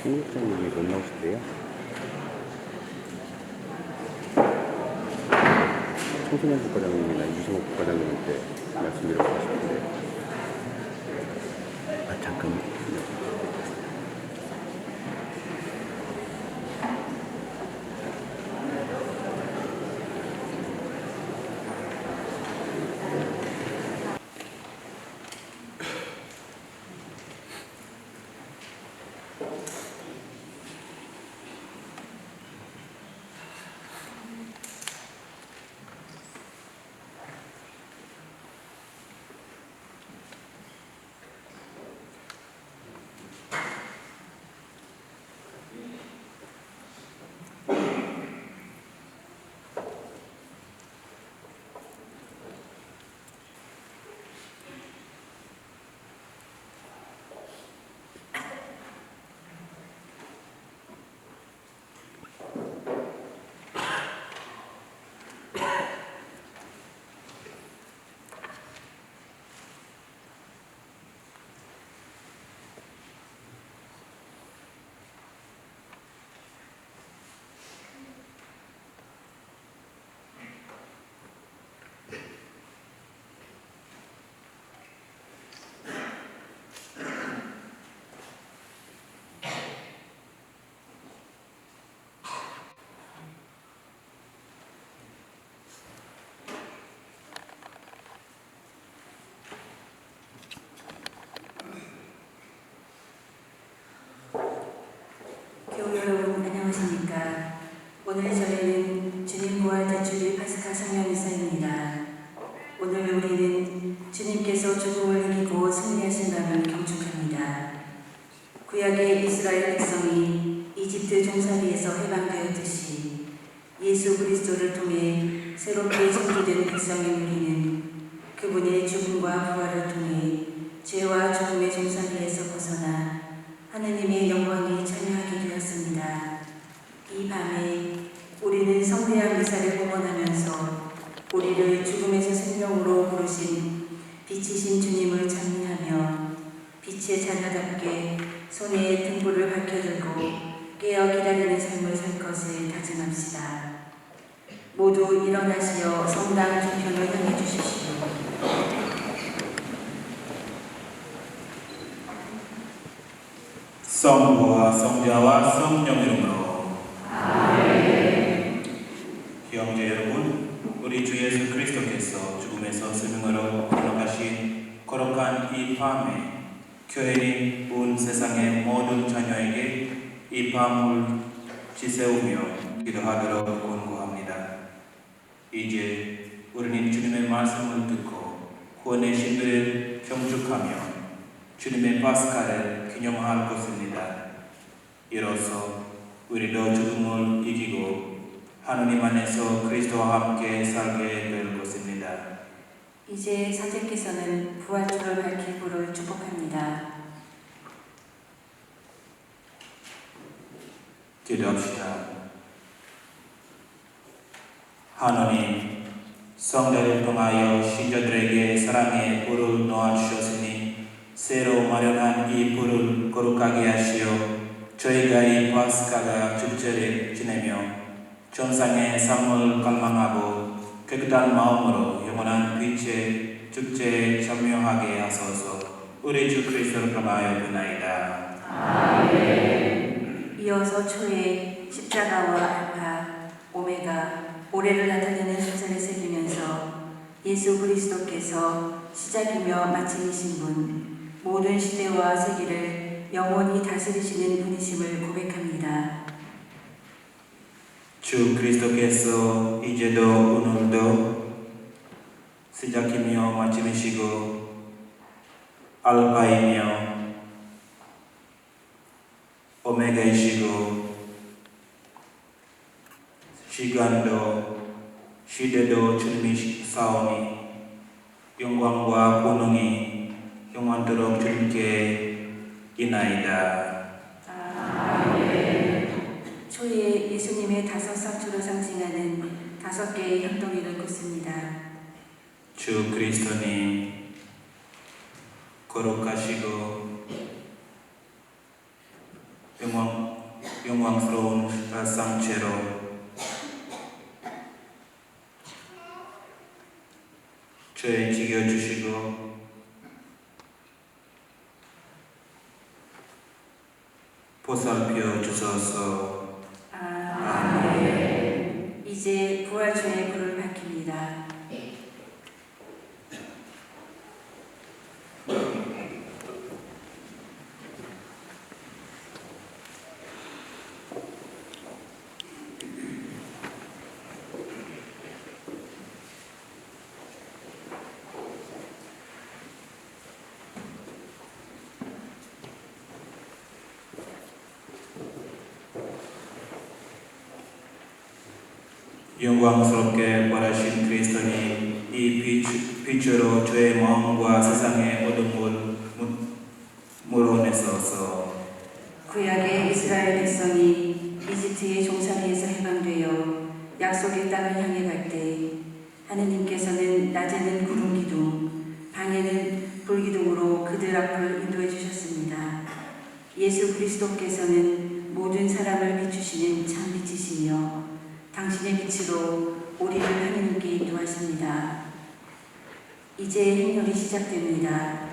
홍국장님이 못 나오신대요. 청소년 국과장님이나 유성욱 국과장님한테 말씀드리고 싶은데. 아, 잠깐만요. 교우 여러분 안녕하십니까. 오늘 저희는 주님 부활 대주일 파스카 성령미사입니다. 오늘 우리는 주님께서 죽음을 이기고 승리하신다는 경축합니다. 구약의 이스라엘 백성이 이집트 종살이에서 해방되었듯이 예수 그리스도를 통해 새롭게 창조된 백성인 우리는 그분의 죽음과 부활을 통해 죄와 죽음의 종살이에서 벗어나 하느님의 영광에 참여하게 되었습니다. 이 밤에 우리는 성대한 미사를 공헌하면서 우리를 죽음에서 생명으로 부르신 빛이신 주님을 찬미하며 빛의 자녀답게 손에 등불을 밝혀들고 깨어 기다리는 삶을 살 것을 다짐합시다. 모두 일어나시어 성당 종편을 향해 주십시오. 성부와 성자와 성령 이름으로 아멘. 형제 여러분, 우리 주 예수 그리스도께서 죽음에서 생명으로 일어나신 거룩한 이 밤에 교회인 온 세상의 모든 자녀에게 이 밤을 지새우며 기도하도록 권고합니다. 이제 우리는 주님의 말씀을 듣고 구원의 신들을 경축하며 주님의 파스카를 기념할 것입니다. 이로써 우리도 죽음을 이기고 하느님 안에서 그리스도와 함께 살게 될 것입니다. 이제 사제께서는 부활주를 밝힐 불을 축복합니다. 기도합시다. 하느님, 성자를 통하여 신자들에게 사랑의 불을 놓아주셨으니 새로 마련한 이 불을 거룩하게 하시어 저희가 이 파스카가 축제를 지내며 전상의 삶을 갈망하고 깨끗한 마음으로 영원한 빛의 축제에 참여하게 하소서. 우리 주 그리스도를 통하여 비나이다. 아멘. 이어서 초에 십자가와 알파, 오메가, 올해를 나타내는 숫자를 새기면서 예수 그리스도께서 시작이며 마침이신 분, 모든 시대와 세계를 영원히 다스리시는 분이심을 고백합니다. 주 그리스도께서 이제도 오늘도 시작이며 마침이시고 알파이며 오메가이시고 시간도 시대도 주님이사오니 영광과 권능이 영원토록 주님께 있나이다. 아멘. 초에 예수님의 5 상주를 상징하는 5개의 향동이를 꽂습니다. 주 그리스도님 거룩하시고 영원 상체로 죄 지겨주시고 보살펴 주소서. 아멘. 이제 부활주의 불을 밝힙니다. 영광스럽게 부활하신 그리스도님, 이 빛으로 죄의 마음과 세상의 어둠을 물어내소서. 구약의 이스라엘 백성이 이집트의 종살이에서 해방되어 약속의 땅을 향해 갈 때 하느님께서는 낮에는 구름 기둥, 밤에는 불 기둥으로 그들 앞을 인도해 주셨습니다. 예수 그리스도께서는 모든 사람을 비추시는 참 빛이시며 당신의 빛으로 우리를 하느님께 인도하십니다. 이제 행렬이 시작됩니다.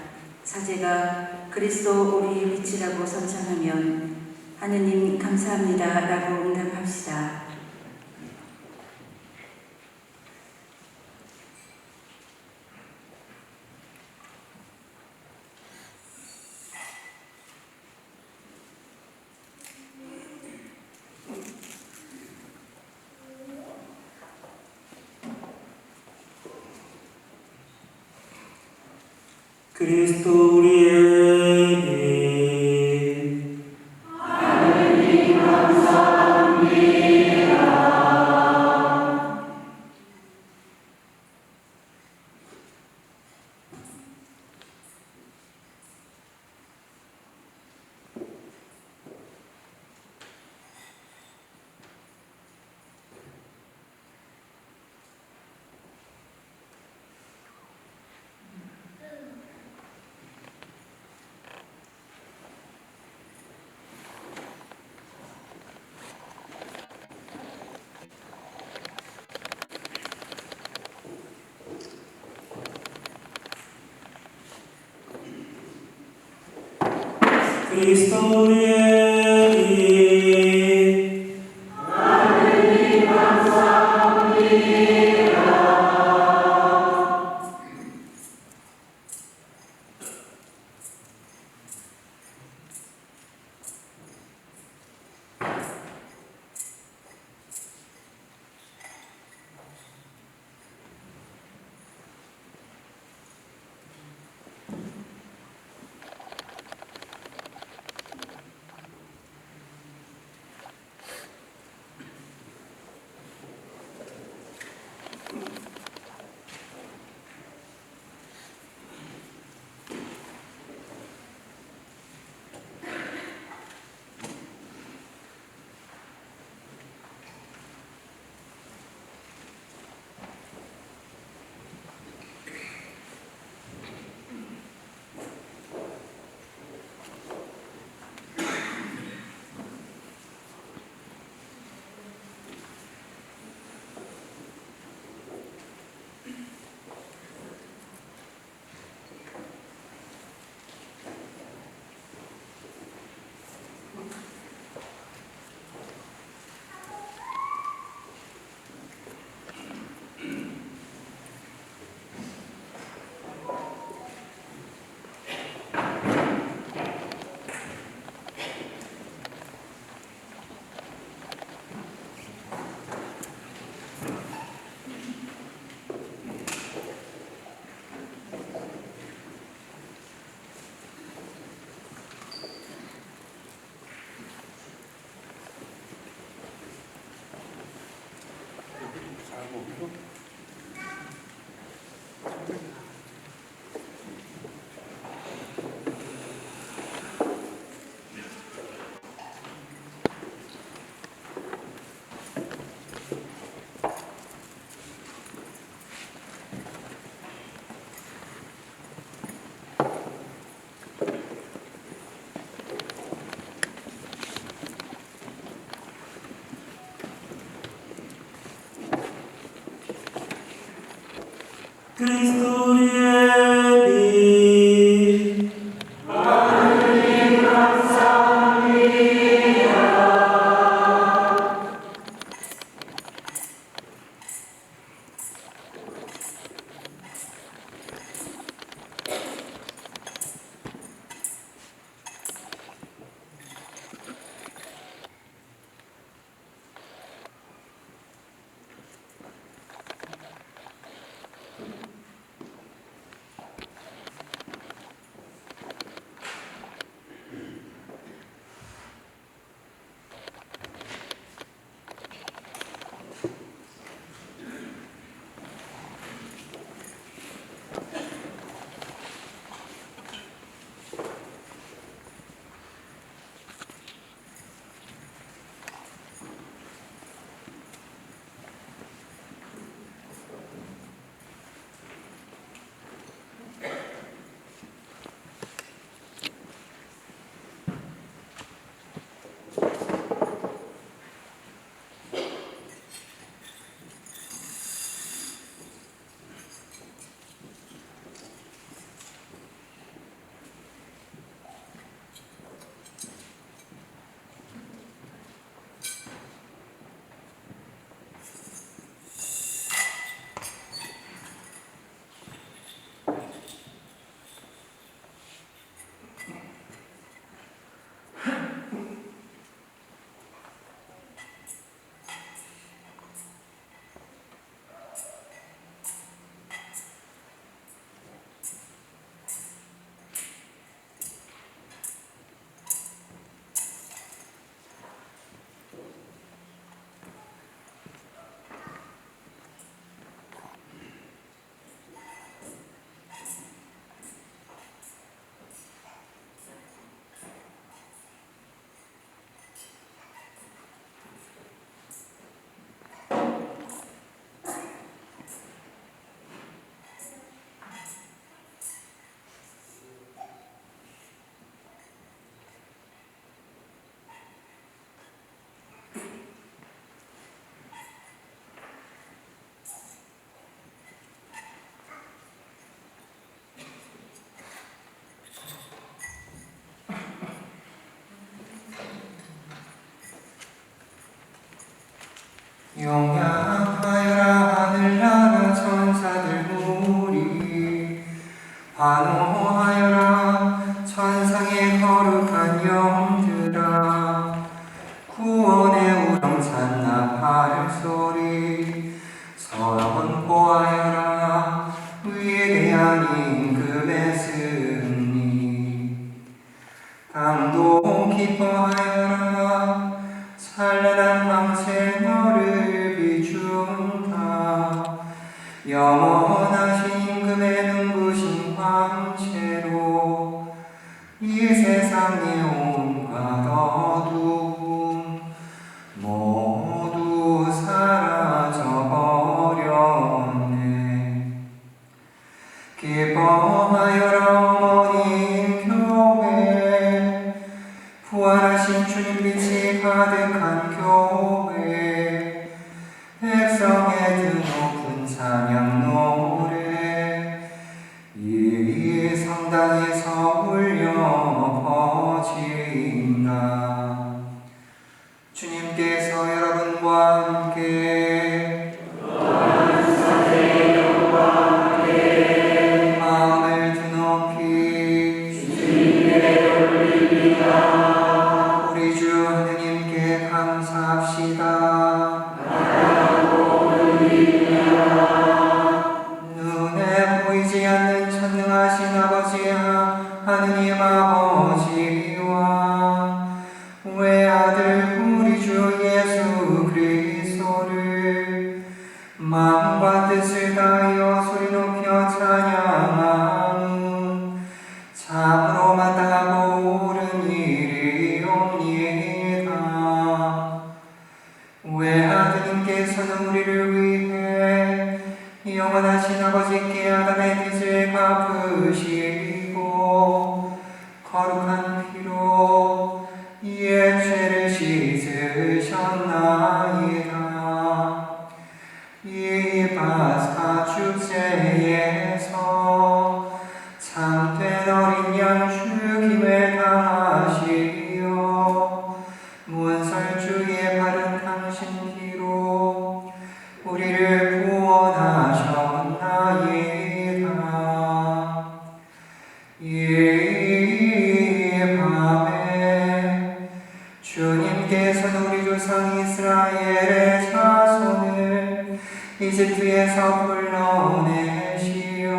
사제가 그리스도 우리의 빛이라고 선창하면 하느님 감사합니다 라고 응답합시다. 그리스도 우리의 빛. 그리스도 우리의 빛. 하느님 감사합니다. 그리스도 우리의 빛 하느님 감사합니다. 영양하여라 하늘나라 천사들 무리 환호하여라 천상의 거룩한 영들아 구원의 우렁찬 나팔 소리 선포하여라 위대한 임금의 승리 당도 기뻐하여라 찬란한 황새 너를 비춘다 영원하신 임금의 눈부신 황채로 이 세상의 온갖 어두움 모두 사라져버렸네. 기뻐하여라 어머니 교회 부활하신 주님 빛이 가득한 교회 백성의 드높은 찬양 노래 이 성당에서 울려 퍼진다. 주님께서 여러분과 함께 마음을 드높이 주님께 올립니다. 우리 주 하느님께 감사합시다. 눈에 보이지 않는 전능하신 아버지 하느님 아버지와 외아들 우리 주 예수 그리스도를 마음과 뜻을 다하여 소리 높여 찬양하는 참으로 마땅하고 옳은 일이옵니다. 외아드님께서는 우리를 위해 영원하신 아버지께 아담의 빚을 갚으시고 거룩한 피로 이의 죄를 씻으셨나이다. 이 파스카 축제에 우리를 구원하셨나이다. 이 밤에 주님께서는 우리 조상 이스라엘의 자손을 이집트에서 불러내시어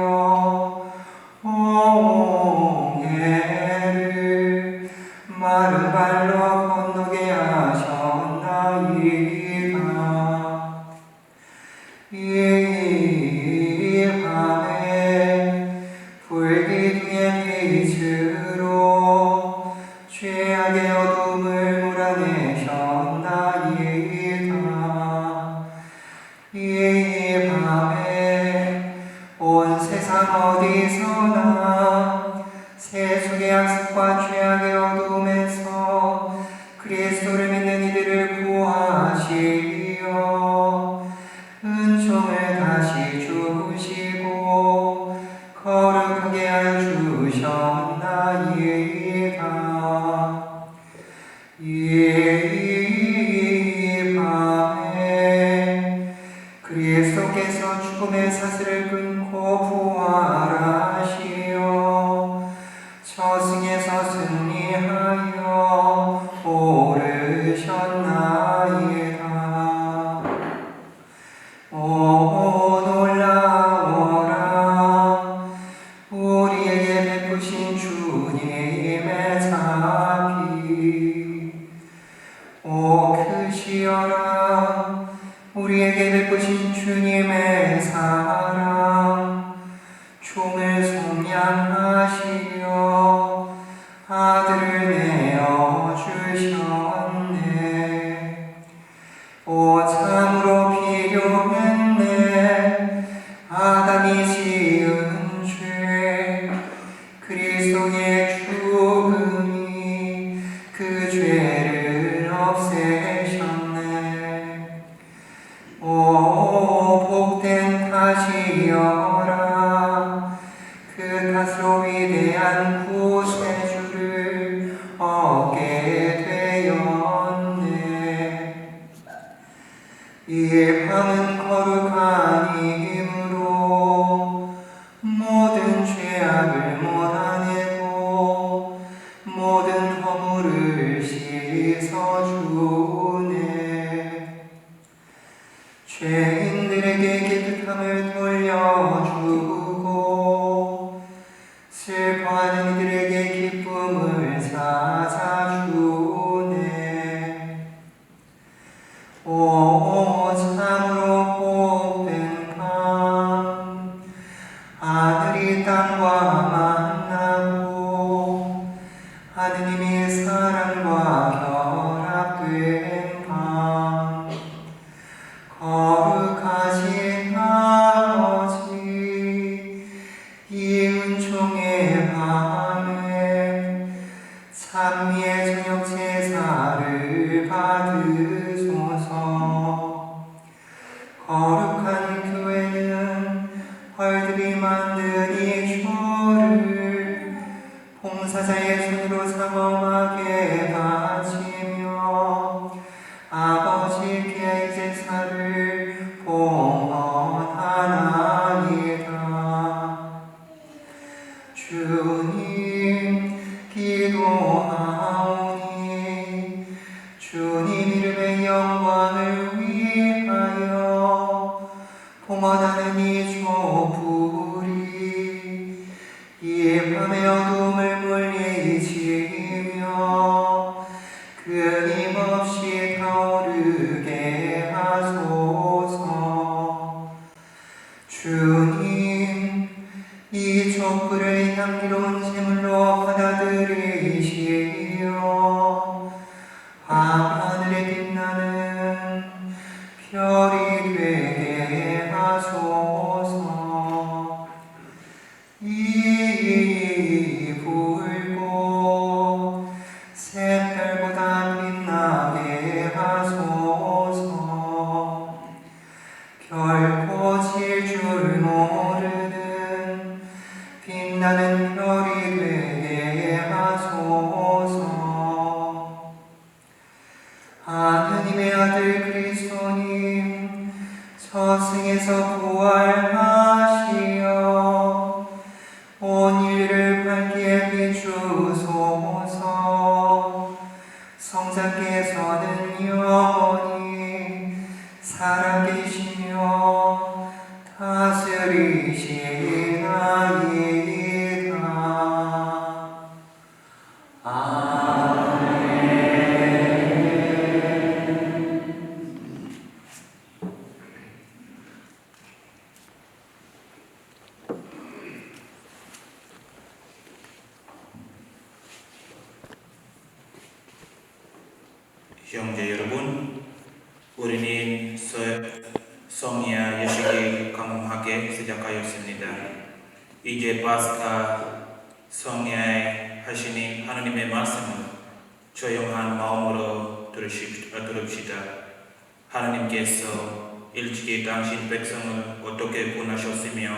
홍해를 마른 발로 건너게 하셨나이다. 이 밤에 불기둥의 빛으로 죄악의 어둠을 몰아내셨나이다. 이 밤에 온 세상 어디서나 세속의 악습과 죄악의 어둠에서 그리스도를 믿는 이들을 구하시어 은총을 다시 주시고 거룩하게 하여 주셨나이다. 이 밤에 그리스도께서 죽음의 사슬을 끊고 부활하시어 저승에서 승리하여 오르셨나이다. 오 놀라워라 우리에게 베푸신 주님의 자비. 오 크시어라 우리에게 베푸신 주님의 사랑. 종을 속량하시려 아들을 내어주셨네. 오 참으로 필요했네. 아담이 지은 죄 그리스도의 죽음이 그 죄를 없애셨네. 오 복된 탓이여라 그 탓으로 위대한 구세주를 얻게 되었네. 이 밤은 거룩한 힘으로 모든 죄악을 몰아내고 모든 허물을 씻어주네. 죄인들에게 깨끗함을 돌려주고 슬퍼하는 이들에게 기쁨을 찾아주네. 오 참으로 복된 밤 하늘이 땅과 만나고 하느님의 사랑과 결합된 밤. 거룩하신 아버지 이 은총의 밤에 찬미의 저녁 제사를 받으소서. 거룩한 교회는 헐들이 만든 이 조를 봉사자의 손으로 장엄하게 바치며 아버지께 이 제사를 봉헌하나이다. 주님 기도하오니 주님 이름의 영광을 위하여 봉헌하는 이 조불이 이 밤의 어둠을 물리치며 끊임없이 타오르게 하소서. 주님 이 촛불을 향기로운 제물로 받아들이시어 밤하늘에 빛나는 별이 되게 하소서. 이 불꽃 새별보다 빛나게 하소서. 결코 질 줄 모르는 빛나는 별이 되게 하소서. 하느님의 아들 그리스도님 저승에서 부활하시어 온 인류를 밝게 비추소서. 성자께서는 영원히 살아계시며 다스리시나이다. 아멘. 형제 여러분, 우리는 성야 예식을 강하게 시작하였습니다. 이제 파스카 성야에 하시는 하나님의 말씀을 조용한 마음으로 들읍시다. 하나님께서 일찍이 당신 백성을 어떻게 구원하셨으며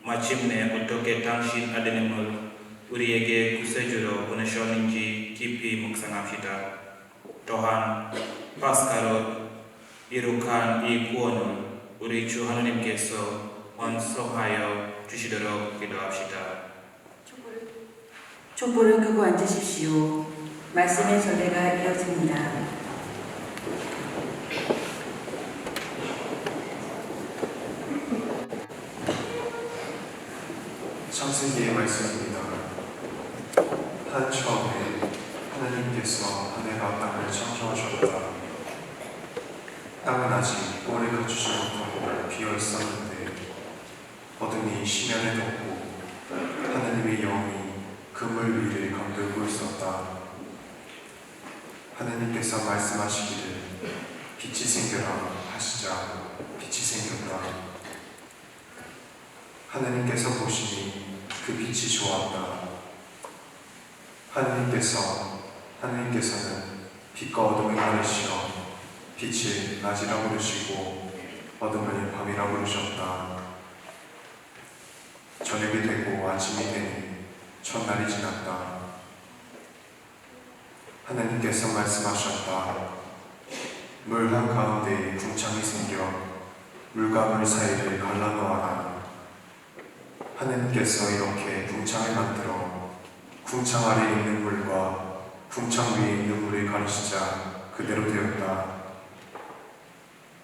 마침내 어떻게 당신 아드님을 우리에게 구세주로 보내셨는지 깊이 묵상합시다. 또한 파스카로 이룩한 이 구원을 우리 주 하나님께서 완성하여 주시도록 기도합시다. 촛불을 끄고 앉으십시오. 말씀의 전례가 이어집니다. 창세기의 말씀입니다. 한 처음에 하나님께서 하늘과 땅을 창조하셨다. 땅은 아직 꼴을 갖추지 못하고 비어 있었는데 어둠이 심연에 덮고 하나님의 영이 그물 위를 감돌고 있었다. 하나님께서 말씀하시기를 빛이 생겨라 하시자 빛이 생겼다. 하나님께서 보시니 그 빛이 좋았다. 하나님께서는 빛과 어둠을 가르시어 빛을 낮이라 부르시고 어둠을 밤이라 부르셨다. 저녁이 되고 아침이 되니 첫날이 지났다. 하나님께서 말씀하셨다. 물 한가운데에 궁창이 생겨 물과 물 사이를 갈라놓아라. 하나님께서 이렇게 궁창을 만들어 궁창 아래에 있는 물과 궁창 위에 있는 물을 가르치자 그대로 되었다.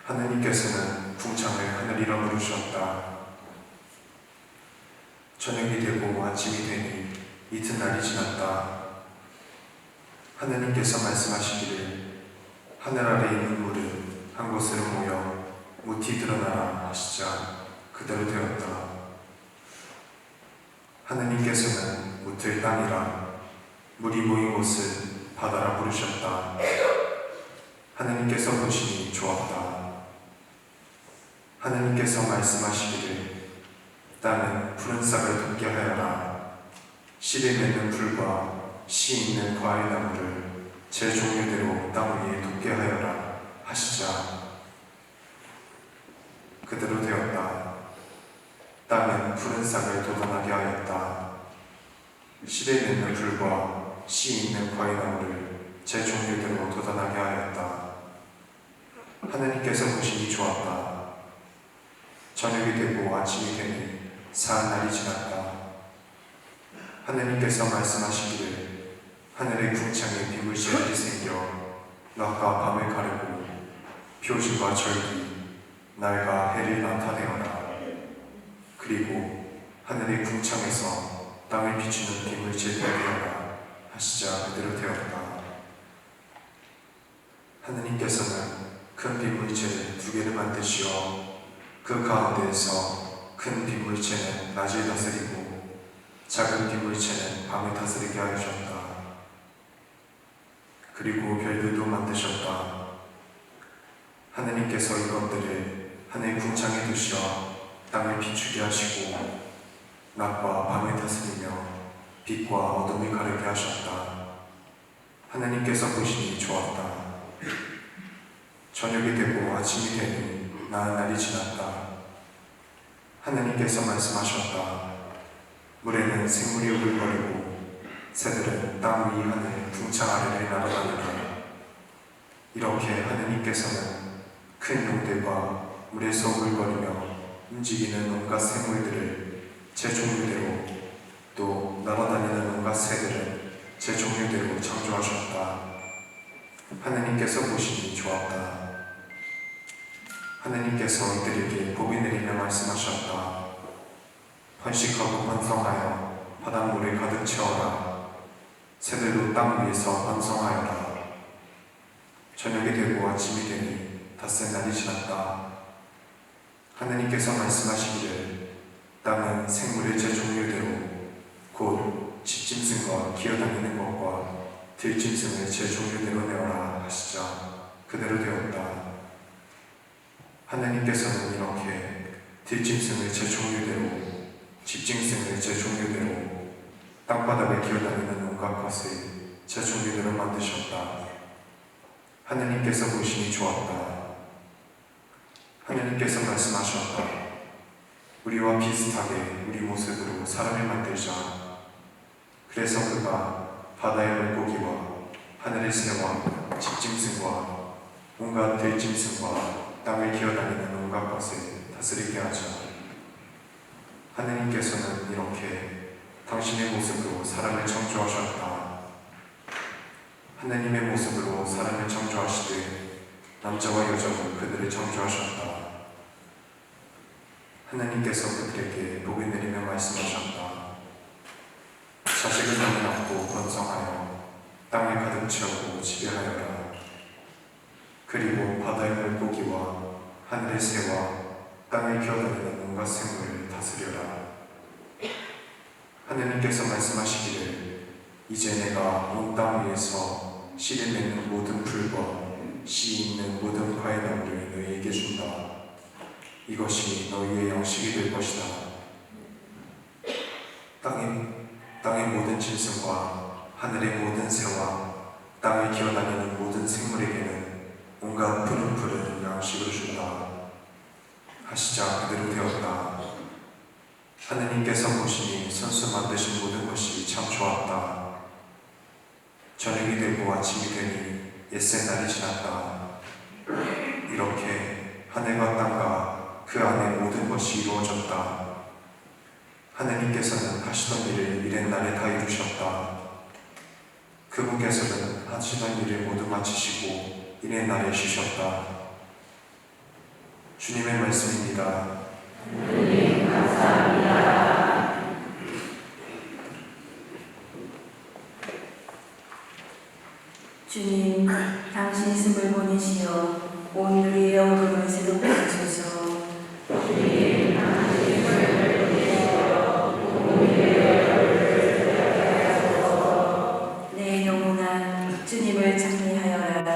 하나님께서는 궁창을 하늘이라 부르셨다. 저녁이 되고 아침이 되니 이튿날이 지났다. 하나님께서 말씀하시기를 하늘 아래에 있는 물은 한 곳으로 모여 무티 드러나라 하시자 그대로 되었다. 하나님께서는 무틀 땅이라 물이 모인 곳을 바다라 부르셨다. 하나님께서 보시니 좋았다. 하나님께서 말씀하시기를 땅은 푸른 싹을 돋게 하여라. 씨를 맺는 풀과 씨 있는 과일 나무를 제 종류대로 땅 위에 돋게 하여라 하시자 그대로 되었다. 땅은 푸른 싹을 돋아나게 하였다. 씨를 맺는 풀과 씨 있는 과일 나무를 제 종류대로 돋아나게 하였다. 하나님께서 보시니 좋았다. 저녁이 되고 아침이 되니 사흘날이 지났다. 하나님께서 말씀하시기를 하늘의 궁창에 비물씨알이 생겨 낮과 밤을 가르고 표주와 절기, 날과 해를 나타내어라. 그리고 하늘의 궁창에서 땅을 비추는 비물체를 되어라 하시자 그대로 되었다. 하나님께서는 큰 비물체를 2개를 만드시어 그 가운데에서 큰 빗물체는 낮을 다스리고 작은 빗물체는 밤을 다스리게 하셨다. 그리고 별들도 만드셨다. 하나님께서 이것들을 하늘 궁창에 두시어 땅을 비추게 하시고 낮과 밤을 다스리며 빛과 어둠을 가르게 하셨다. 하나님께서 보시니 좋았다. 저녁이 되고 아침이 되니 나은 날이 지났다. 하나님께서 말씀하셨다. 물에는 생물이 우글거리고 새들은 땅 위 하늘 궁창 아래를 날아다니라. 이렇게 하나님께서는 큰 용들과 물에서 물거리며 움직이는 온갖 생물들을 제 종류대로 또 날아다니는 온갖 새들을 제 종류대로 창조하셨다. 하느님께서 보시니 좋았다. 하느님께서 이들에게 복이 내리며 말씀하셨다. 번식하고 번성하여 바닷물을 가득 채워라. 새들도 땅 위에서 번성하여라. 저녁이 되고 아침이 되니 닷새 날이 지났다. 하느님께서 말씀하시기를 땅은 생물의 제 종류대로 곧 집짐승과 기어다니는 것과 들짐승을 제 종류대로 내어라 하시자 그대로 되었다. 하느님께서는 이렇게 들짐승을 제 종류대로 집짐승을 제 종류대로 땅바닥에 기어다니는 온갖 것을 제 종류대로 만드셨다. 하느님께서 보시니 좋았다. 하느님께서 말씀하셨다. 우리와 비슷하게 우리 모습으로 사람을 만들자. 그래서 그가 바다의 물고기와 하늘의 새와 집짐승과 온갖 들짐승과 땅을 기어다니는 온갖 것을 다스리게 하자. 하느님께서는 이렇게 당신의 모습으로 사람을 창조하셨다. 하느님의 모습으로 사람을 창조하시되 남자와 여자로 그들을 창조하셨다. 하느님께서 그들에게 복을 내리며 말씀하셨다. 자식을 많이 낳고 번성하여 땅을 가득 채우고 지배하여라. 그리고 바다의 물고기와 하늘의 새와 땅을 기어다니는 온갖 생물을 다스려라. 하느님께서 말씀하시기를 이제 내가 온 땅 위에서 씨를 맺는 모든 풀과 씨 있는 모든 과일나무를 너희에게 준다. 이것이 너희의 양식이 될 것이다. 땅의 모든 짐승과 하늘의 모든 새와 땅을 기어다니는 모든 생물에게는 온갖 푸른 풀은 양식을 준다. 하시자 그대로 되었다. 하느님께서 보시니 선수 만드신 모든 것이 참 좋았다. 저녁이 되고 아침이 되니 옛새 날이 지났다. 이렇게 하늘과 땅과 그 안에 모든 것이 이루어졌다. 하느님께서는 하시던 일을 이른 날에 다 이루셨다. 그분께서는 하시던 일을 모두 마치시고 이른 날에 쉬셨다. 주님의 말씀입니다. 하느님 감사합니다. 주님, 당신 있음을 보내시어 온 우리의 얼굴을 새롭게 하소서. 주님 당신 있음을 보내시어 온 우리의 얼굴을 새롭게 하소서. 내 영혼아 주님을 찬미하여라.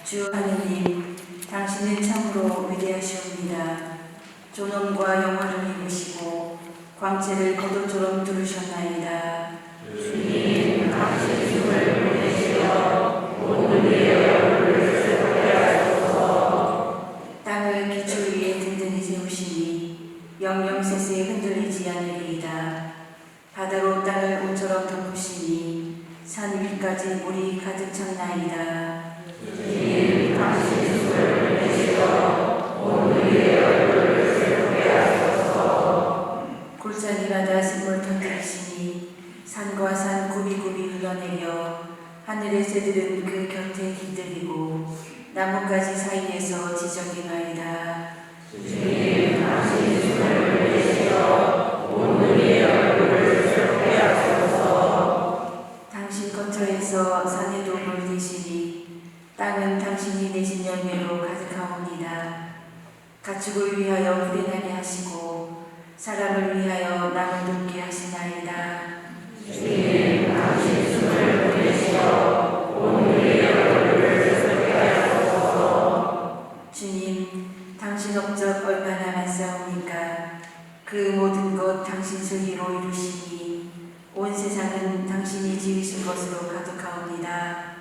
주 하느님, 당신은 참으로 위대하시옵니다. 존엄과 영화를 입으시고 광채를 거두처럼 두르셨나이다. 주님 당신 있음을 보내시어 온 우리의 얼굴을 새롭게 하소서. 땅을 기초 위에 든든히 세우시니 영영세세 흔들리지 않으리이다. 바다로 땅을 옷처럼 덮으시니 산 위까지 물이 가득 찼나이다. 주님 당신 있음을 보내시어 온 우리의 얼굴을 새롭게 하소서. 골짜기마다 샘물 터뜨리시니 산과 산 굽이굽이 흘러내려 하늘의 새들은 그 곁에 깃들이고 나뭇가지 사이에서 지저귀나이다. 주님 당신 있음을 보내시어 온 우리의 얼굴을 새롭게 하소서. 당신 거처에서 산에도 물드시니 땅은 당신이 내신 열매로 가득하옵니다. 가축을 위하여 불행하게 하시고 사람을 위하여 남을 돕게 하시나이다. 주님 당신 있음을 보내시어 온 우리의 얼굴을 새롭게 하소서. 주님, 당신 업적 얼마나 많사옵니까? 그 모든 것 당신 슬기로 이루시니 온 세상은 당신이 지으신 것으로 가득하옵니다.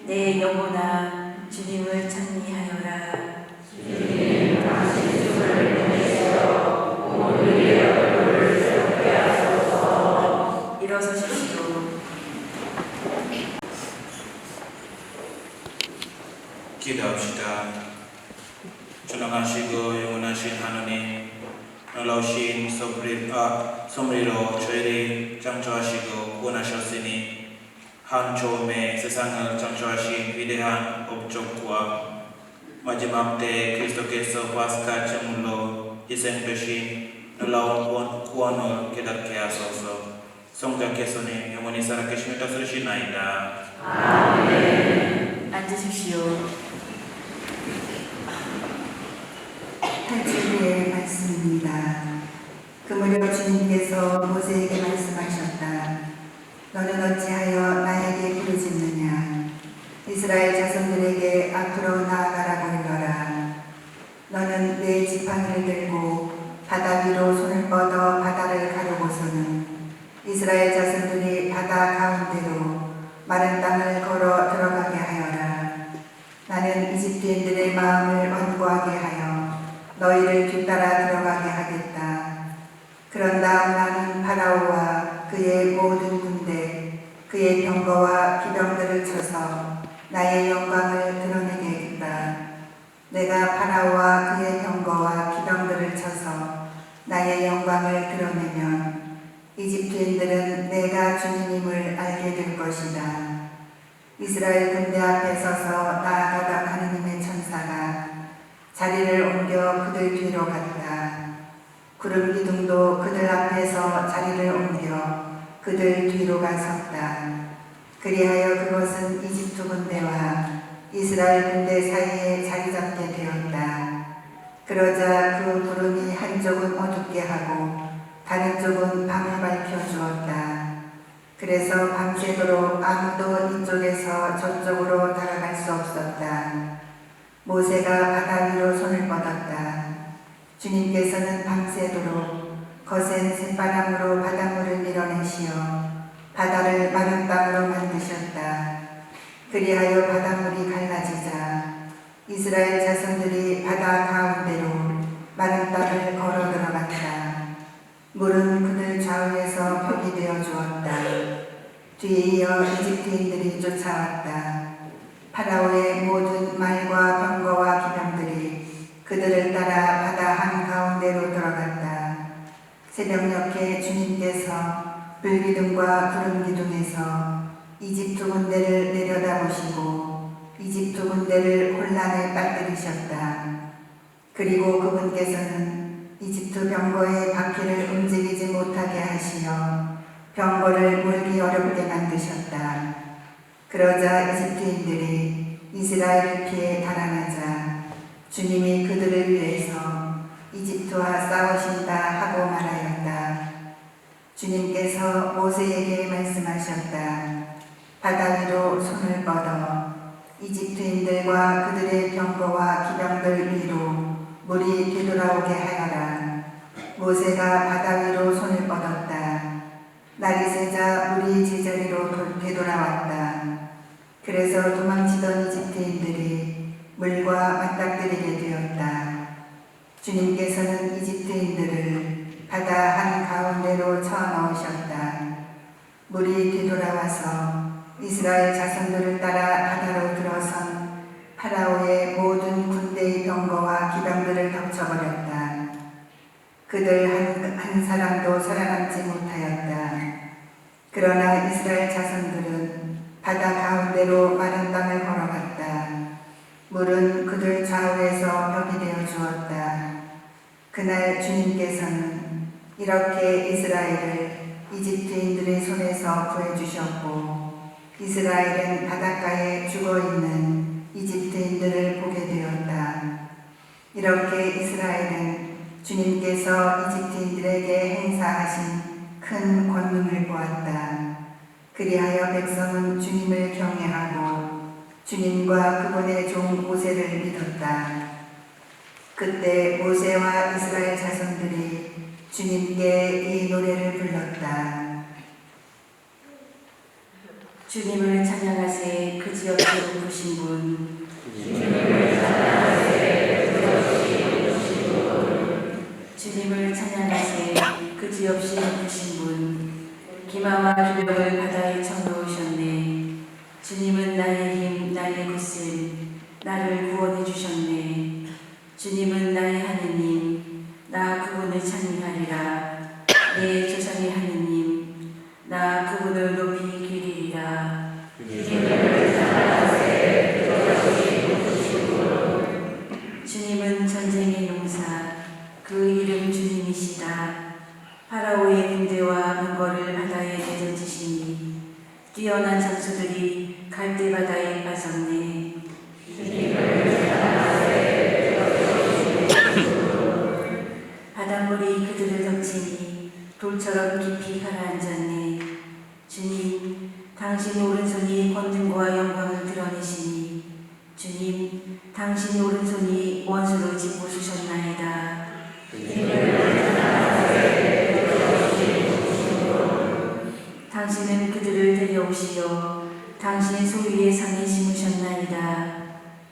내 영혼아 주님을 찬미하여라. 주님 당신 있음을 보내시어 온 우리의 얼굴을 새롭게 하소서. 일어서십시오. 기도합시다. 전능하신 전능하시고 영원하신 하느님, 놀라우신 섭리로 저희를 창조하시고 구원하셨으니 한 처음에 세상을 창조하신 위대한 업적과 마지막 때 그리스도께서 파스카 제물로 희생되신 놀라운 구원을 깨닫게 하소서. 성자께서는 영원히 살아계시며 다스리시나이다. 앉으십시오. 탈출의 말씀입니다. 그 무렵 주님께서 모세에게 말씀하셨다. 너는 어찌하여 나에게 부르짖느냐? 이스라엘 자손들에게 앞으로 나아가라고 일러라. 너는 내 지팡이를 들고 바다 위로 손을 뻗어 바다를 가르고서는 이스라엘 자손들이 바다 가운데로 마른 땅을 걸어 들어가게 하여라. 나는 이집트인들의 마음을 완고하게 하여 너희를 뒤따라 들어가게 하겠다. 그런 다음 나는 파라오와 그의 모든 군대, 그의 병거와 기병들을 쳐서 나의 영광을 드러내겠다. 내가 파라오와 그의 병거와 기병들을 쳐서 나의 영광을 드러내면 이집트인들은 내가 주님임을 알게 될 것이다. 이스라엘 군대 앞에 서서 나아가던 하느님의 천사가 자리를 옮겨 그들 뒤로 갔다. 구름 기둥도 그들 앞에서 자리를 옮겨 그들 뒤로 가섰다. 그리하여 그것은 이집트 군대와 이스라엘 군대 사이에 자리 잡게 되었다. 그러자 그 구름이 한쪽은 어둡게 하고 다른 쪽은 밤을 밝혀 주었다. 그래서 밤새도록 아무도 이쪽에서 저쪽으로 다가갈 수 없었다. 모세가 바다 위로 손을 뻗었다. 주님께서는 밤새도록 거센 새바람으로 바닷물을 밀어내시어 바다를 마른 땅으로 만드셨다. 그리하여 바닷물이 갈라지자 이스라엘 자손들이 바다 가운데로 마른 땅을 걸어 들어갔다. 물은 그들 좌우에서 벽이 되어 주었다. 뒤에 이어 이집트인들이 쫓아왔다. 파라오의 모든 말과 병거와 기병들이 그들을 따라 바다 한가운데로 들어갔다. 새벽녘에 주님께서 불기둥과 구름기둥에서 이집트 군대를 내려다보시고 이집트 군대를 혼란에 빠뜨리셨다. 그리고 그분께서는 이집트 병거의 바퀴를 움직이지 못하게 하시어 병거를 몰기 어렵게 만드셨다. 그러자 이집트인들이 이스라엘을 피해 달아나자 주님이 그들을 위해서 이집트와 싸우신다 하고 말하였다. 주님께서 모세에게 말씀하셨다. 바다 위로 손을 뻗어 이집트인들과 그들의 병거와 기병들 위로 물이 되돌아오게 하여라. 모세가 바다 위로 손을 뻗었다. 날이 새자 물이 제자리로 되돌아왔다. 그래서 도망치던 이집트인들이 물과 맞닥뜨리게 되었다. 주님께서는 이집트인들을 바다 한가운데로 쳐넣으셨다. 물이 되돌아와서 이스라엘 자손들을 따라 바다로 들어선 파라오의 모든 군대의 병거와 기병들을 덮쳐버렸다. 그들 한 사람도 살아남지 못하였다. 그러나 이스라엘 자손들은 바다 가운데로 마른 땅을 걸어갔다. 물은 그들 좌우에서 벽이 되어 주었다. 그날 주님께서는 이렇게 이스라엘을 이집트인들의 손에서 구해주셨고 이스라엘은 바닷가에 죽어있는 이집트인들을 보게 되었다. 이렇게 이스라엘은 주님께서 이집트인들에게 행사하신 큰 권능을 보았다. 그리하여 백성은 주님을 경외하고 주님과 그분의 종 모세를 믿었다. 그때 모세와 이스라엘 자손들이 주님께 이 노래를 불렀다. 주님을 찬양하세 그지없이 높으신 분. 주님을 찬양하세 그지없이 높으신 분. 기마와 기병을 바다에 쳐넣으셨네. 주님은 나의 힘 나의 구슬 나를 구원해 주셨네. 주님은 나의 하느님, 나 그분을 찬미하리라. 내 조상의 하느님, 나 그분을 높이 기리리라. 주님은 전쟁의 용사, 그 이름 주님이시다. 파라오의 군대와 문거를 바다에 내던지시니 뛰어난 장수들이 갈대 바다에 빠졌네. 바닷물이 그들을 덮치니 돌처럼 깊이 가라앉았네. 주님, 당신 오른손이 권능과 영광을 드러내시니 주님, 당신 오른손이 원수로 짚어주셨나이다. 당신은 그들을 데려오시어 당신의 소유의 산에 심으셨나이다.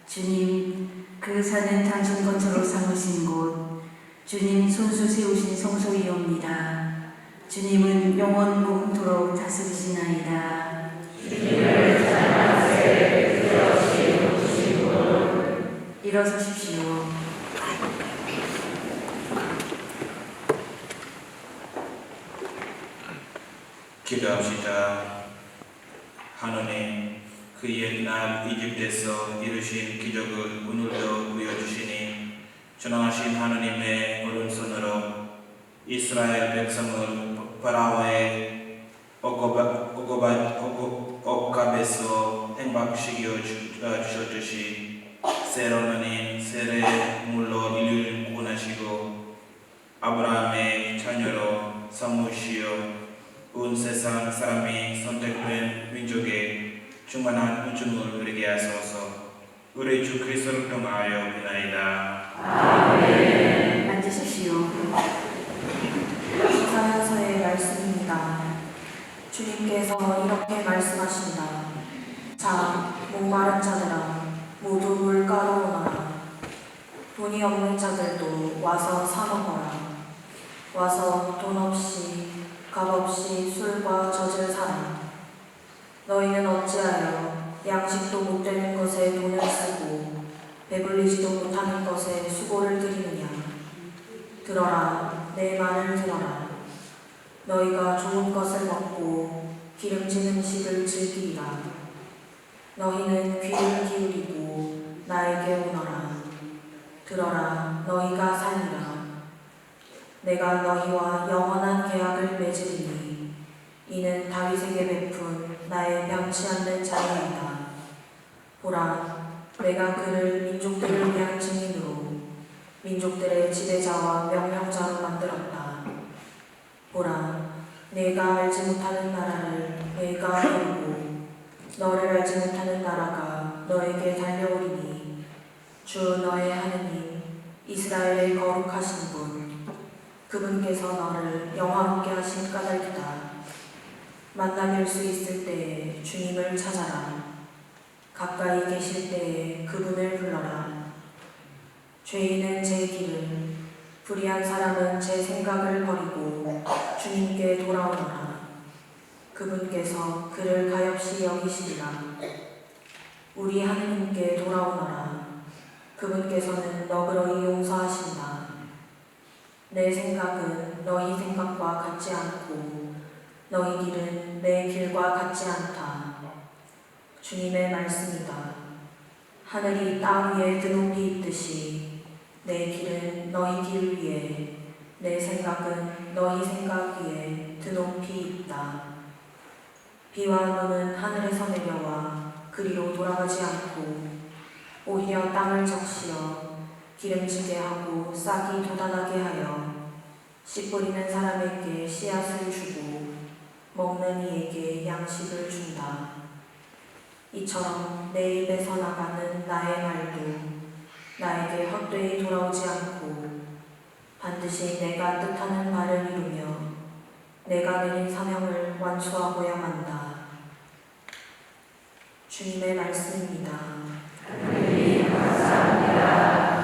주님, 그 산은 당신 것으로 삼으신 곳, 주님 손수 세우신 성소이옵니다. 주님은 영원 무궁토록 다스리시나이다. 일어서십시오. 기도합시다. 하느님, 그 옛날 이집트에서 이루신 기적을 오늘도 보여주시니 전능하신 하느님의 오른손으로 이스라엘 백성을 파라오의 억압에서 행복시켜 주셨듯이 새로운 세례 물로 인류를 구원하시고 아브라함의 자녀로 삼으시어 온 세상 사람이 선택된 민족에 충만한 은총을 누리게 하소서. 우리 주 그리스도를 통하여 비나이다. 아멘. 앉으십시오. 이사야서의 말씀입니다. 주님께서 이렇게 말씀하신다. 자, 목마른 자들아, 모두 물가로 오너라. 돈이 없는 자들도 와서 사 먹어라. 와서 돈 없이 값없이 술과 젖을 사라. 너희는 어찌하여 양식도 못 되는 것에 돈을 쓰고 배불리지도 못하는 것에 수고를 들이느냐. 들어라, 내 말을 들어라. 너희가 좋은 것을 먹고 기름진 음식을 즐기리라. 너희는 귀를 기울이고 나에게 오너라. 들어라, 너희가 살리라. 내가 너희와 영원한 계약을 맺으리니 이는 다윗에게 베푼 나의 변치 않는 자유이다. 보라, 내가 그를 민족들을 위한 증인으로 민족들의 지배자와 명령자로 만들었다. 보라, 내가 알지 못하는 나라를 내가 이루고 너를 알지 못하는 나라가 너에게 달려오리니 주 너의 하느님 이스라엘의 거룩하신 분 그분께서 너를 영화롭게 하신 까닭이다. 만나 뵐 수 있을 때에 주님을 찾아라. 가까이 계실 때에 그분을 불러라. 죄인은 제 길을, 불의한 사람은 제 생각을 버리고 주님께 돌아오너라. 그분께서 그를 가엾이 여기시리라. 우리 하느님께 돌아오너라. 그분께서는 너그러이 용서하신다. 내 생각은 너희 생각과 같지 않고 너희 길은 내 길과 같지 않다. 주님의 말씀이다. 하늘이 땅 위에 드높이 있듯이 내 길은 너희 길 위에 내 생각은 너희 생각 위에 드높이 있다. 비와 눈은 하늘에서 내려와 그리로 돌아가지 않고 오히려 땅을 적시어 기름지게 하고 싹이 돋아나게 하여 씨 뿌리는 사람에게 씨앗을 주고 먹는 이에게 양식을 준다. 이처럼 내 입에서 나가는 나의 말도 나에게 헛되이 돌아오지 않고 반드시 내가 뜻하는 바를 이루며 내가 내린 사명을 완수하고야 만다. 주님의 말씀입니다. 하나님 감사합니다.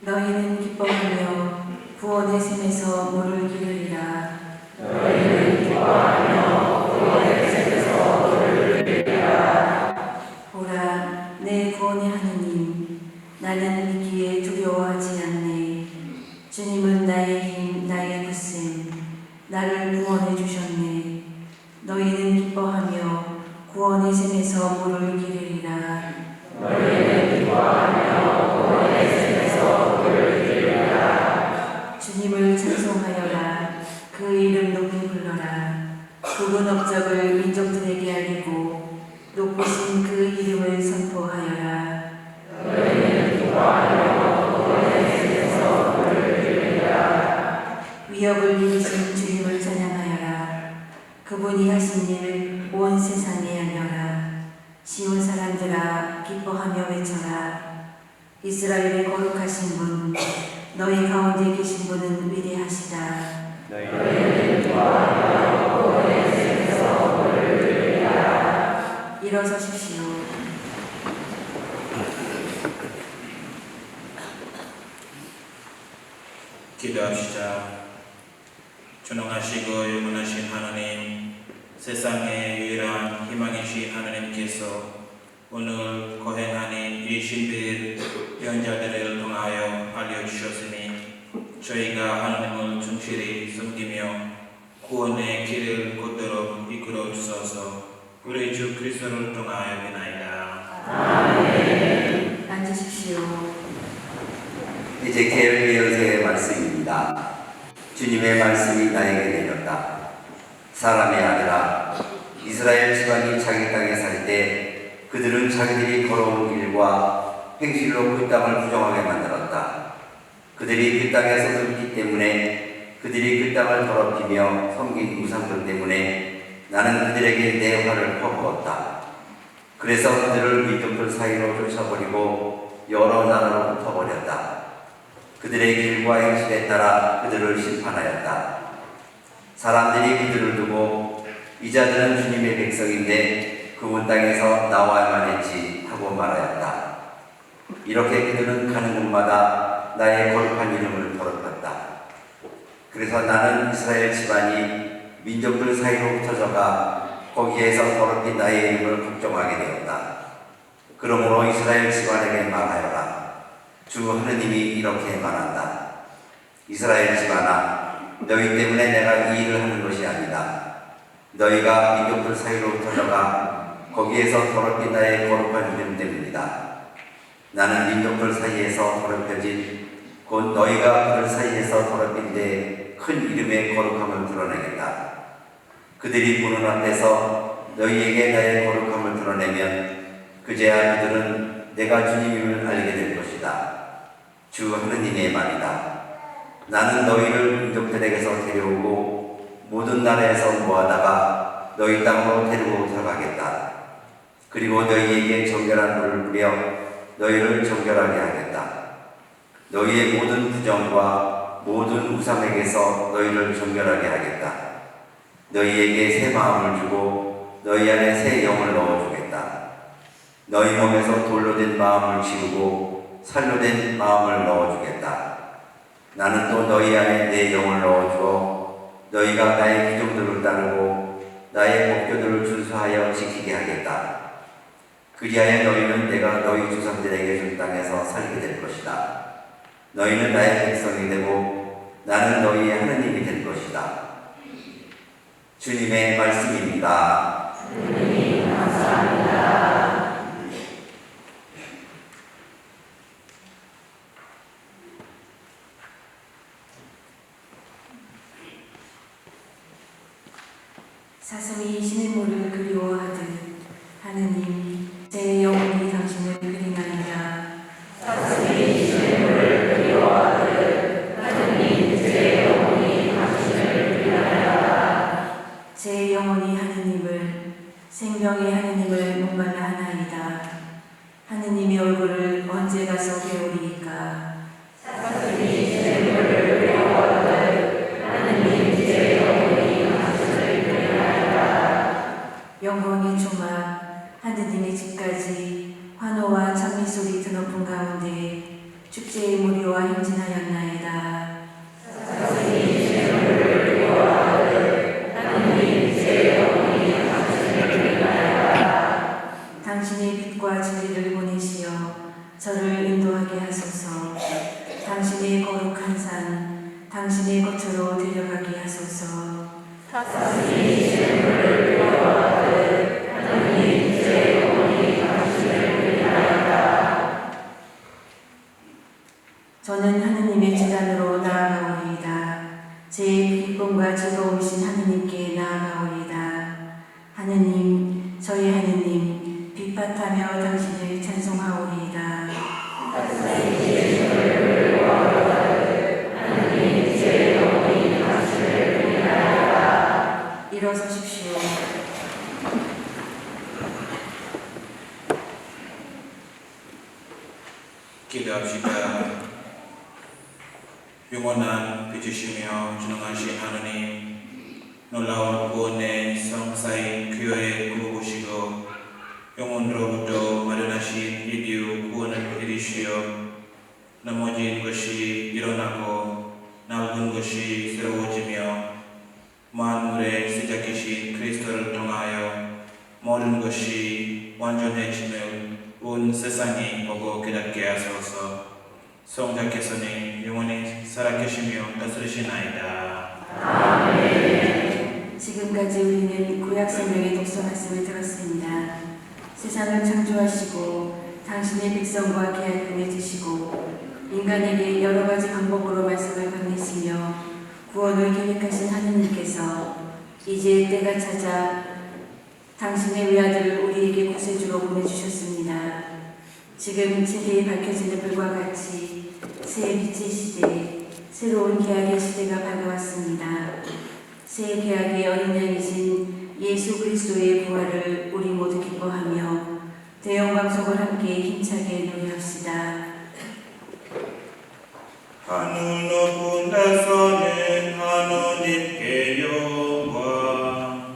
너희는 기뻐하며 구원의 샘에서 물을 기르리라. 너희는 기뻐하며 구원의 샘에서 물을 기르리라. 나는 이기에 두려워하지 않네. 주님은 나의 힘, 나의 구심, 나를 구원해 주셨네. 너희는 기뻐하며 구원의 샘에서 물을 기르리라. 주님을 찬송하여라. 그 이름 높이 불러라. 굵은 업적을 민족들에게 알리고 높으신 그 이름을 선포하여라. 위협을 이루신 주님을 찬양하여라. 그분이 하신 일 온 세상에 알려라. 시온 사람들아 기뻐하며 외쳐라. 이스라엘의 거룩하신 분, 너희 가운데 계신 분은 위대하시다. 일어서십시오. 기도합시다. 전능하시고 영원하신 하나님, 세상의 유일한 희망이신 하나님께서 오늘 거행하는 이 신비의 연자들을 통하여 알려주셨으니 저희가 하나님을 충실히 섬기며 구원의 길을 곧도록 이끌어 주소서. 우리 주 그리스도를 통하여 비나이다. 아멘. 앉으십시오. 에제키엘 예언서의 말씀입니다. 주님의 말씀이 나에게 내렸다. 사람의 아들아, 이스라엘 집안이 자기 땅에 살 때 그들은 자기들이 걸어온 길과 행실로 그 땅을 부정하게 만들었다. 그들이 그 땅에 서슴기 때문에, 그들이 그 땅을 더럽히며 섬긴 우상들 때문에 나는 그들에게 내 화를 퍼부었다. 그래서 그들을 민족들 사이로 쫓아버리고 여러 나라로 흩어버렸다. 그들의 길과 행실에 따라 그들을 심판하였다. 사람들이 그들을 두고 이 자들은 주님의 백성인데 그분 땅에서 나와야만 했지 하고 말하였다. 이렇게 그들은 가는 곳마다 나의 거룩한 이름을 더럽혔다. 그래서 나는 이스라엘 집안이 민족들 사이로 흩어져가 거기에서 더럽힌 나의 이름을 걱정하게 되었다. 그러므로 이스라엘 집안에게 말하여라. 주 하느님이 이렇게 말한다. 이스라엘 집안아, 너희 때문에 내가 이 일을 하는 것이 아니다. 너희가 민족들 사이로 흩어져가 거기에서 더럽힌 나의 거룩한 이름 때문이다. 나는 민족들 사이에서 더럽혀진 곧 너희가 그들 사이에서 더럽힌 데 큰 이름의 거룩함을 드러내겠다. 그들이 보는 앞에서 너희에게 나의 거룩함을 드러내면 그제야 그들은 내가 주님임을 알게 될 것이다. 주 하느님의 말이다. 나는 너희를 민족들에게서 데려오고 모든 나라에서 모아다가 너희 땅으로 데리고 들어가겠다. 그리고 너희에게 정결한 물을 뿌려 너희를 정결하게 하겠다. 너희의 모든 부정과 모든 우상에게서 너희를 정결하게 하겠다. 너희에게 새 마음을 주고 너희 안에 새 영을 넣어주겠다. 너희 몸에서 돌로 된 마음을 지우고 살로 된 마음을 넣어주겠다. 나는 또 너희 안에 내 영을 넣어주어 너희가 나의 규정들을 따르고 나의 법규들을 준수하여 지키게 하겠다. 그리하여 너희는 내가 너희 조상들에게 준 땅에서 살게 될 것이다. 너희는 나의 백성이 되고 나는 너희의 하느님이 될 것이다. 주님의 말씀입니다. 주님 감사합니다. 사슴이 시냇물을 그리워하듯 하느님 제 영혼이 당신을 그리나이다. 사슴이 시냇물을 그리워하듯 하느님 제 영혼이 당신을 그리나이다. 제 영혼이 하느님을 생명의 하느님을 목말라 하나이다. 하느님의 얼굴을 언제 가서 배우리이까. 사슴이 시냇물을 그리워하듯 하느님 제 영혼이 당신을 그리나이다. 영광의 조막 하느님의 집까지 환호와 찬미 소리 드높은 가운데 축제의 무리와 행진하였나이다. 사슴이 시냇물을 그리워하듯 하느님 제 영혼이 당신을 그리나이다. 당신의 빛과 진리를 보내시어 저를 인도하게 하소서. 당신의 거룩한 산, 당신의 겉으로 데려가게 하소서. 사슴이 재물을 끌어와도 하느님 제 영혼이 당신을 위하였다. 저는 하느님의 제단으로 나아가오리이다. 제 기쁨과 즐거우신 하느님께 나아가오리이다. 하느님, 저희 하느님, 빛밭하며 당신을 찬송하오리이다. 사슴이 재물을 끌어와도 하느님 제 영혼이 당신을 위하였다. 일어서십시오. 기도합시다. 영원한 빛이시며 전능하신 하느님, 놀라운 구원의 성사인 교회에 꿈꾸시고 영혼으로부터 마련하신 이디오 구원을 이루시어 넘어진 것이 일어나고 낡은 것이 새로워지며 만물의 시작이신 그리스도를 통하여 모든 것이 완전해짐을 온 세상이 보고 깨닫게 하소서. 성자께서는 영원히 살아계시며 다스리시나이다. 아멘. 지금까지 우리는 구약 성경의 독서 말씀을 들었습니다. 세상을 창조하시고 당신의 백성과 계약을 맺으시고 인간에게 여러 가지 방법으로 말씀을 건네시며 구원을 계획하신 하느님께서 이제 때가 찾아 당신의 외아들을 우리에게 구세주로 보내주셨습니다. 지금 제대에 밝혀지는 불과 같이 새 빛의 시대, 새로운 계약의 시대가 밝아왔습니다. 새 계약의 어린 양이신 예수 그리스도의 부활을 우리 모두 기뻐하며 대영광속을 함께 힘차게 노래합시다. 하늘 높은 데서는 하느님께 영광,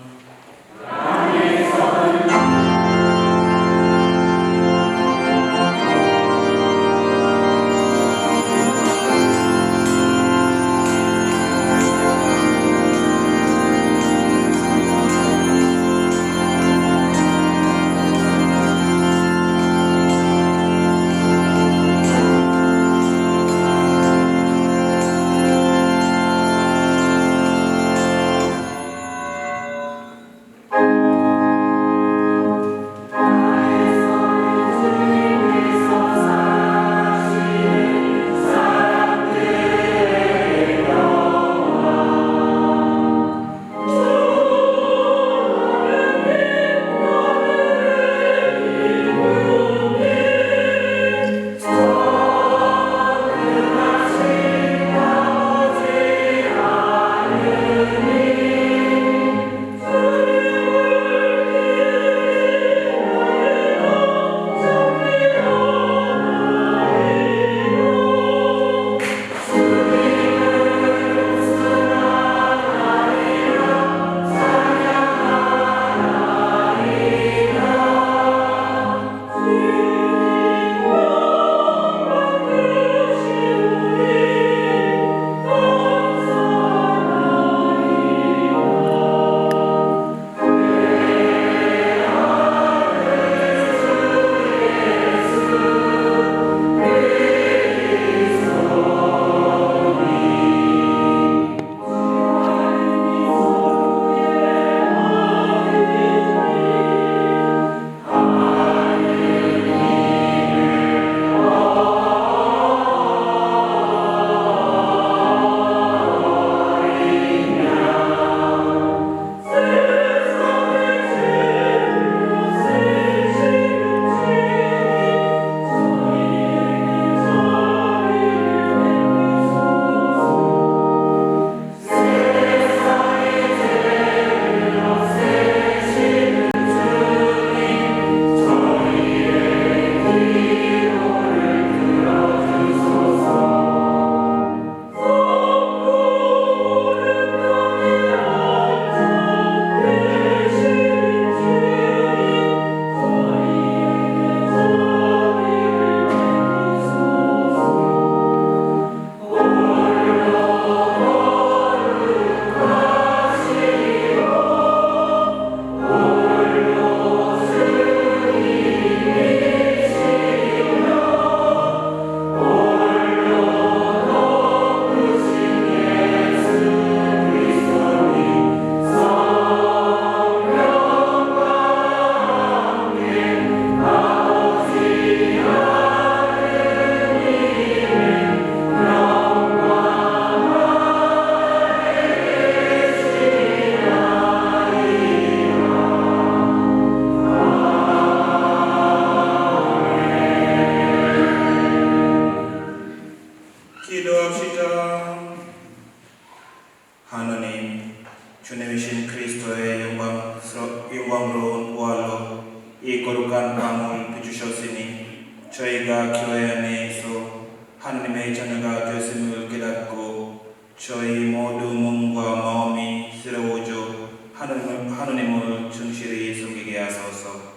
아브라함을 비추셨으니 저희가 교회 안에서 하나님의 자녀가 되었음을 깨닫고 저희 모두 몸과 마음이 새로워져 하나님을 충실히 섬기게 하소서.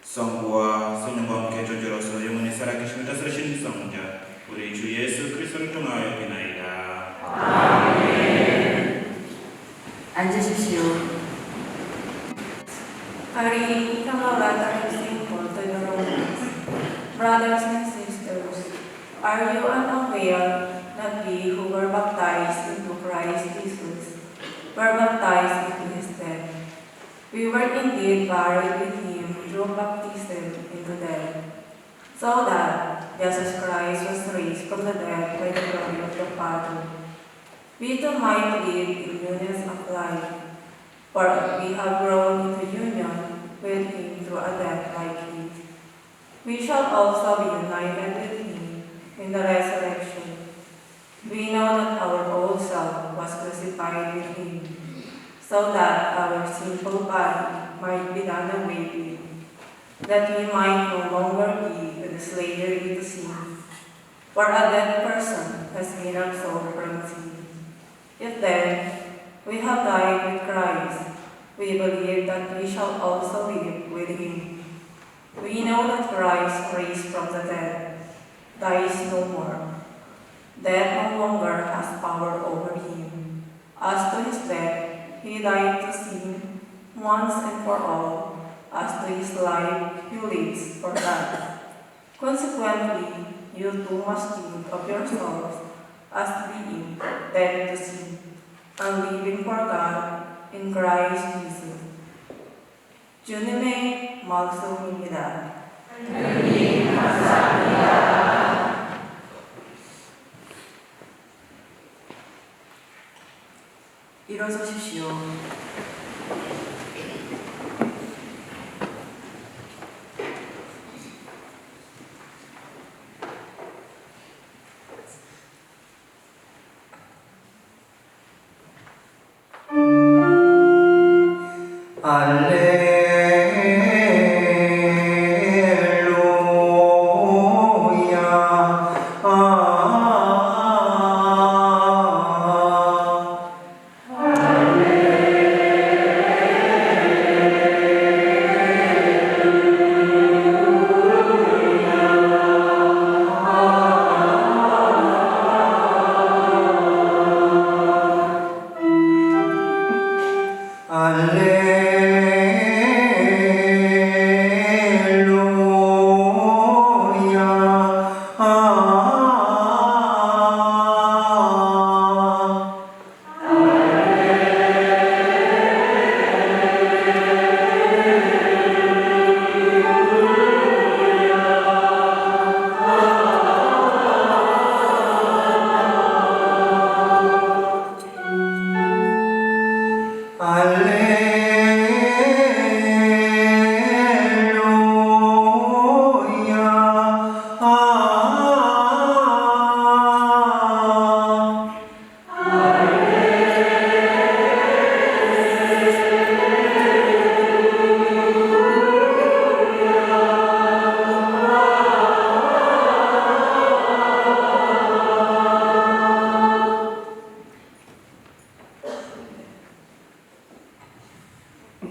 성부와 성령과 함께 존재로서 영원히 살아계시는 다스리신 성자 우리 주 예수 그리스도를 통하여 비나이다. 아멘. 앉으십시오. A reading from the letter of St. Paul to the Romans. Brothers and sisters, are you unaware that we who were baptized into Christ Jesus were baptized into his death? We were indeed buried with him through baptism into death, so that, just as Christ was raised from the dead by the glory of the Father, we too might live in newness of life. For we have grown into union with him through a death like his, we shall also be united with him in the resurrection. We know that our old self was crucified with him, so that our sinful body might be done away with, that we might no longer be in slavery to sin. For a dead person has been absolved from sin. If then we have died with Christ, we believe that we shall also live with him. We know that Christ, raised from the dead, dies no more. Death no longer has power over him. As to his death, he died to sin once and for all. As to his life, he lives for God. Consequently, you too must think of yourselves as being dead to sin, and living for God in Christ Jesus. 주님의 말씀입니다. 하나님 감사합니다. 일어서십시오.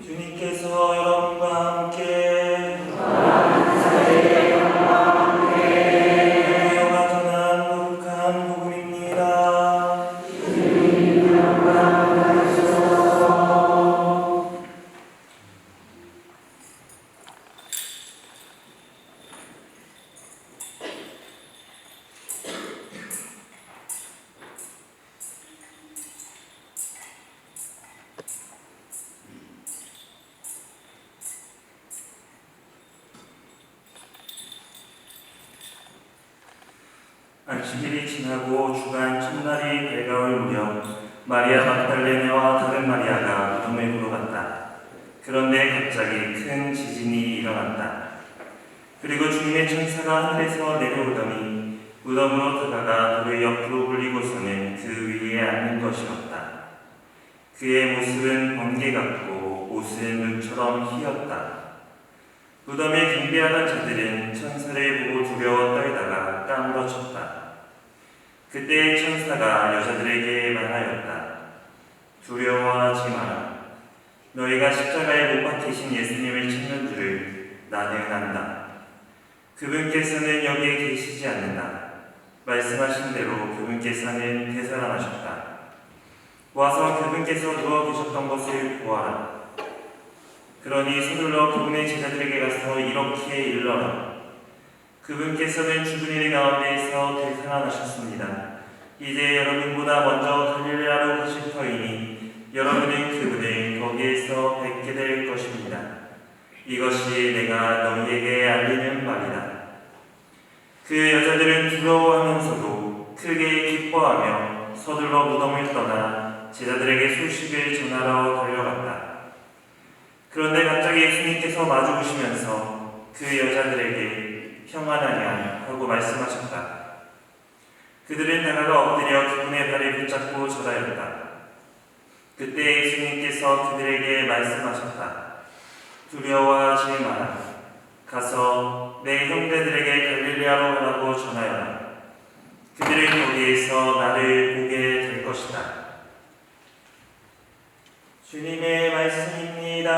주님께서 여러분과 함께 하나님과 전한 거룩한 복음입니다. 안식일이 지나고 주간 첫날이 밝아올 무렵 마리아 막달레네와 다른 마리아가 무덤을 보러 갔다. 그런데 갑자기 큰 지진이 일어났다. 그리고 주님의 천사가 하늘에서 내려오더니 무덤으로 다가가 돌을 옆으로 굴리고서는 그 위에 앉는 것이었다. 그의 모습은 번개 같고 옷은 눈처럼 희었다. 무덤에 경배하던 자들은 천사를 보고 두려워 떨다가 땀으로 쳤다. 그때 천사가 여자들에게 말하였다. 두려워하지 마라. 너희가 십자가에 못 박히신 예수님을 찾는 줄을 나는 안다. 그분께서는 여기에 계시지 않는다. 말씀하신 대로 그분께서는 되살아나셨다. 와서 그분께서 누워 계셨던 곳을 보아라. 그러니 서둘러 그분의 제자들에게 가서 이렇게 일러라. 그분께서는 죽은 이들 가운데에서 되살아나셨습니다. 이제 여러분보다 먼저 갈릴레아로 가실 터이니 여러분은 그분을 거기에서 뵙게 될 것입니다. 이것이 내가 너희에게 알리는 말이다. 그 여자들은 두려워하면서도 크게 기뻐하며 서둘러 무덤을 떠나 제자들에게 소식을 전하러 달려갔다. 그런데 갑자기 예수님께서 마주보시면서 그 여자들에게 평안하냐 하고 말씀하셨다. 그들은 다가가 엎드려 그분의 발을 붙잡고 절하였다. 그때 예수님께서 그들에게 말씀하셨다. 두려워하지 마라. 가서 내 형제들에게 갈릴레아로 가라고 전하여라. 그들은 거기에서 나를 보게 될 것이다. 주님의 말씀입니다.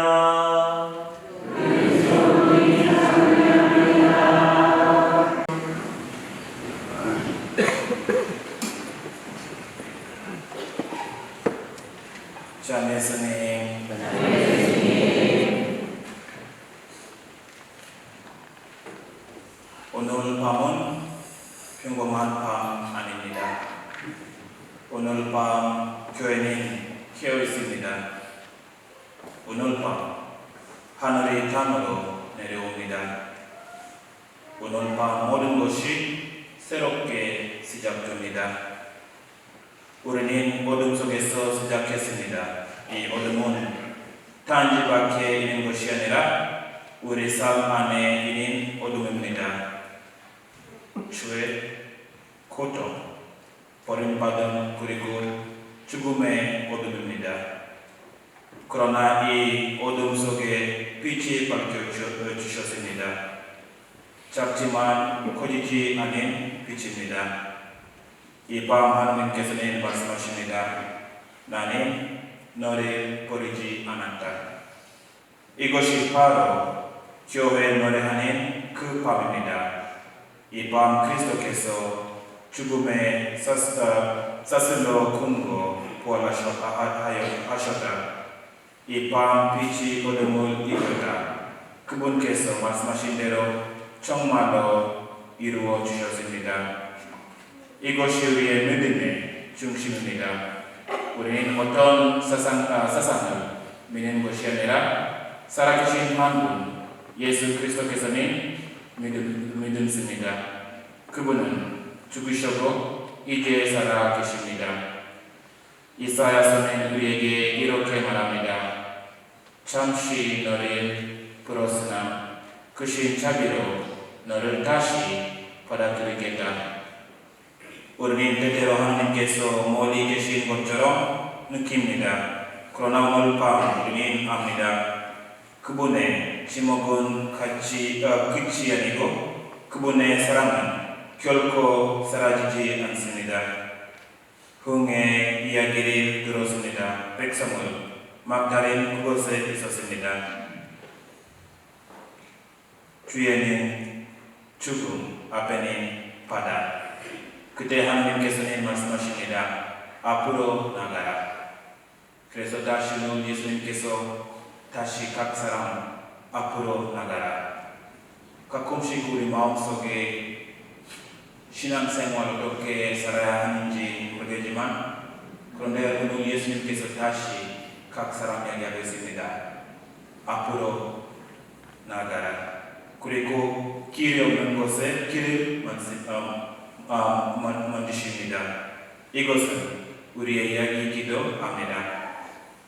자, 예수님. 오늘 밤은 평범한 밤 아닙니다. 오늘 밤 교회는 깨어 있습니다. 오늘 밤 하늘이 땅으로 내려옵니다. 오늘 밤 모든 것이 새롭게 시작됩니다. 우리는 어둠 속에서 시작했습니다. 이 어둠은 단지 밖에 있는 것이 아니라 우리 삶 안에 있는 어둠입니다. 죄, 고통, 버림받음 그리고 죽음의 어둠입니다. 그러나 이 어둠 속에 빛이 밝혀주셨습니다. 작지만 커지지 않은 빛입니다. 이 밤 하나님께서는 말씀하십니다. 나는 너를 버리지 않았다. 이것이 바로 교회 노래하는 그 밤입니다. 이 밤 그리스도께서 죽음의 사슬로 끊고 부활하셨다. 이 밤 빛이 어둠을 이겼다. 그분께서 말씀하신 대로 정말로 이루어 주셨습니다. 이것이 우리의 믿음의 중심입니다. 우리는 어떤 사상을 믿는 것이 아니라 살아계신 한 분 예수 그리스도께서는 믿습니다. 그분은 죽으시고 이제 살아 계십니다. 이사야서는 우리에게 이렇게 말합니다. 잠시 너를 불었으나 크신 자비로 너를 다시 받아들이겠다. 우리는 때때로 하나님께서 멀리 계신 것처럼 느낍니다. 그러나 오늘 밤 우리는 압니다. 그분의 지목은 끝이 아니고 그분의 사랑은 결코 사라지지 않습니다. 흥의 이야기를 들었습니다. 백성을 막다른 그곳에 있었습니다. 뒤에는 죽음, 앞에는 바다. 그때 하나님께서는 말씀하십니다. 앞으로 나가라. 그래서 다시 예수님께서 다시 각 사람 앞으로 나가라. 가끔씩 우리 마음속에 신앙생활을 어떻게 살아야 하는지 모르겠지만 그런데 오늘 예수님께서 다시 각 사람 이야기하고 있습니다. 앞으로 나가라. 그리고 길이 없는 곳에 길을 만드십니다. 이것은 우리의 이야기이기도 합니다.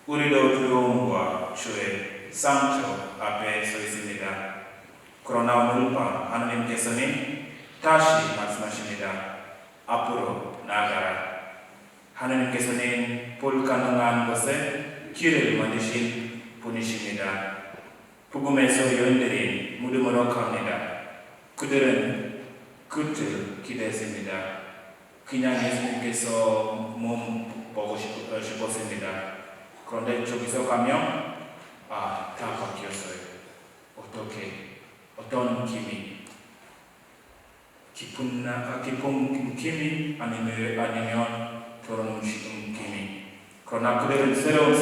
우리도 두려움과 죄, 상처 앞에 서 있습니다. 그러나 오늘 밤 하나님께서는 다시 말씀하십니다. 앞으로 나아가라. 하나님께서는 불가능한 곳에 길을 만드신 분이십니다. 복음에서 여인들이 무덤으로 갑니다. 그들은 그것을 기대했습니다. 그냥 예수님께서 몸 보고 싶었습니다. 그런데 저기서 가면 다 바뀌었어요. 어떤 느낌이? 기쁜 느낌이 아니면 그런 느낌이. 그러나 그들은 새로운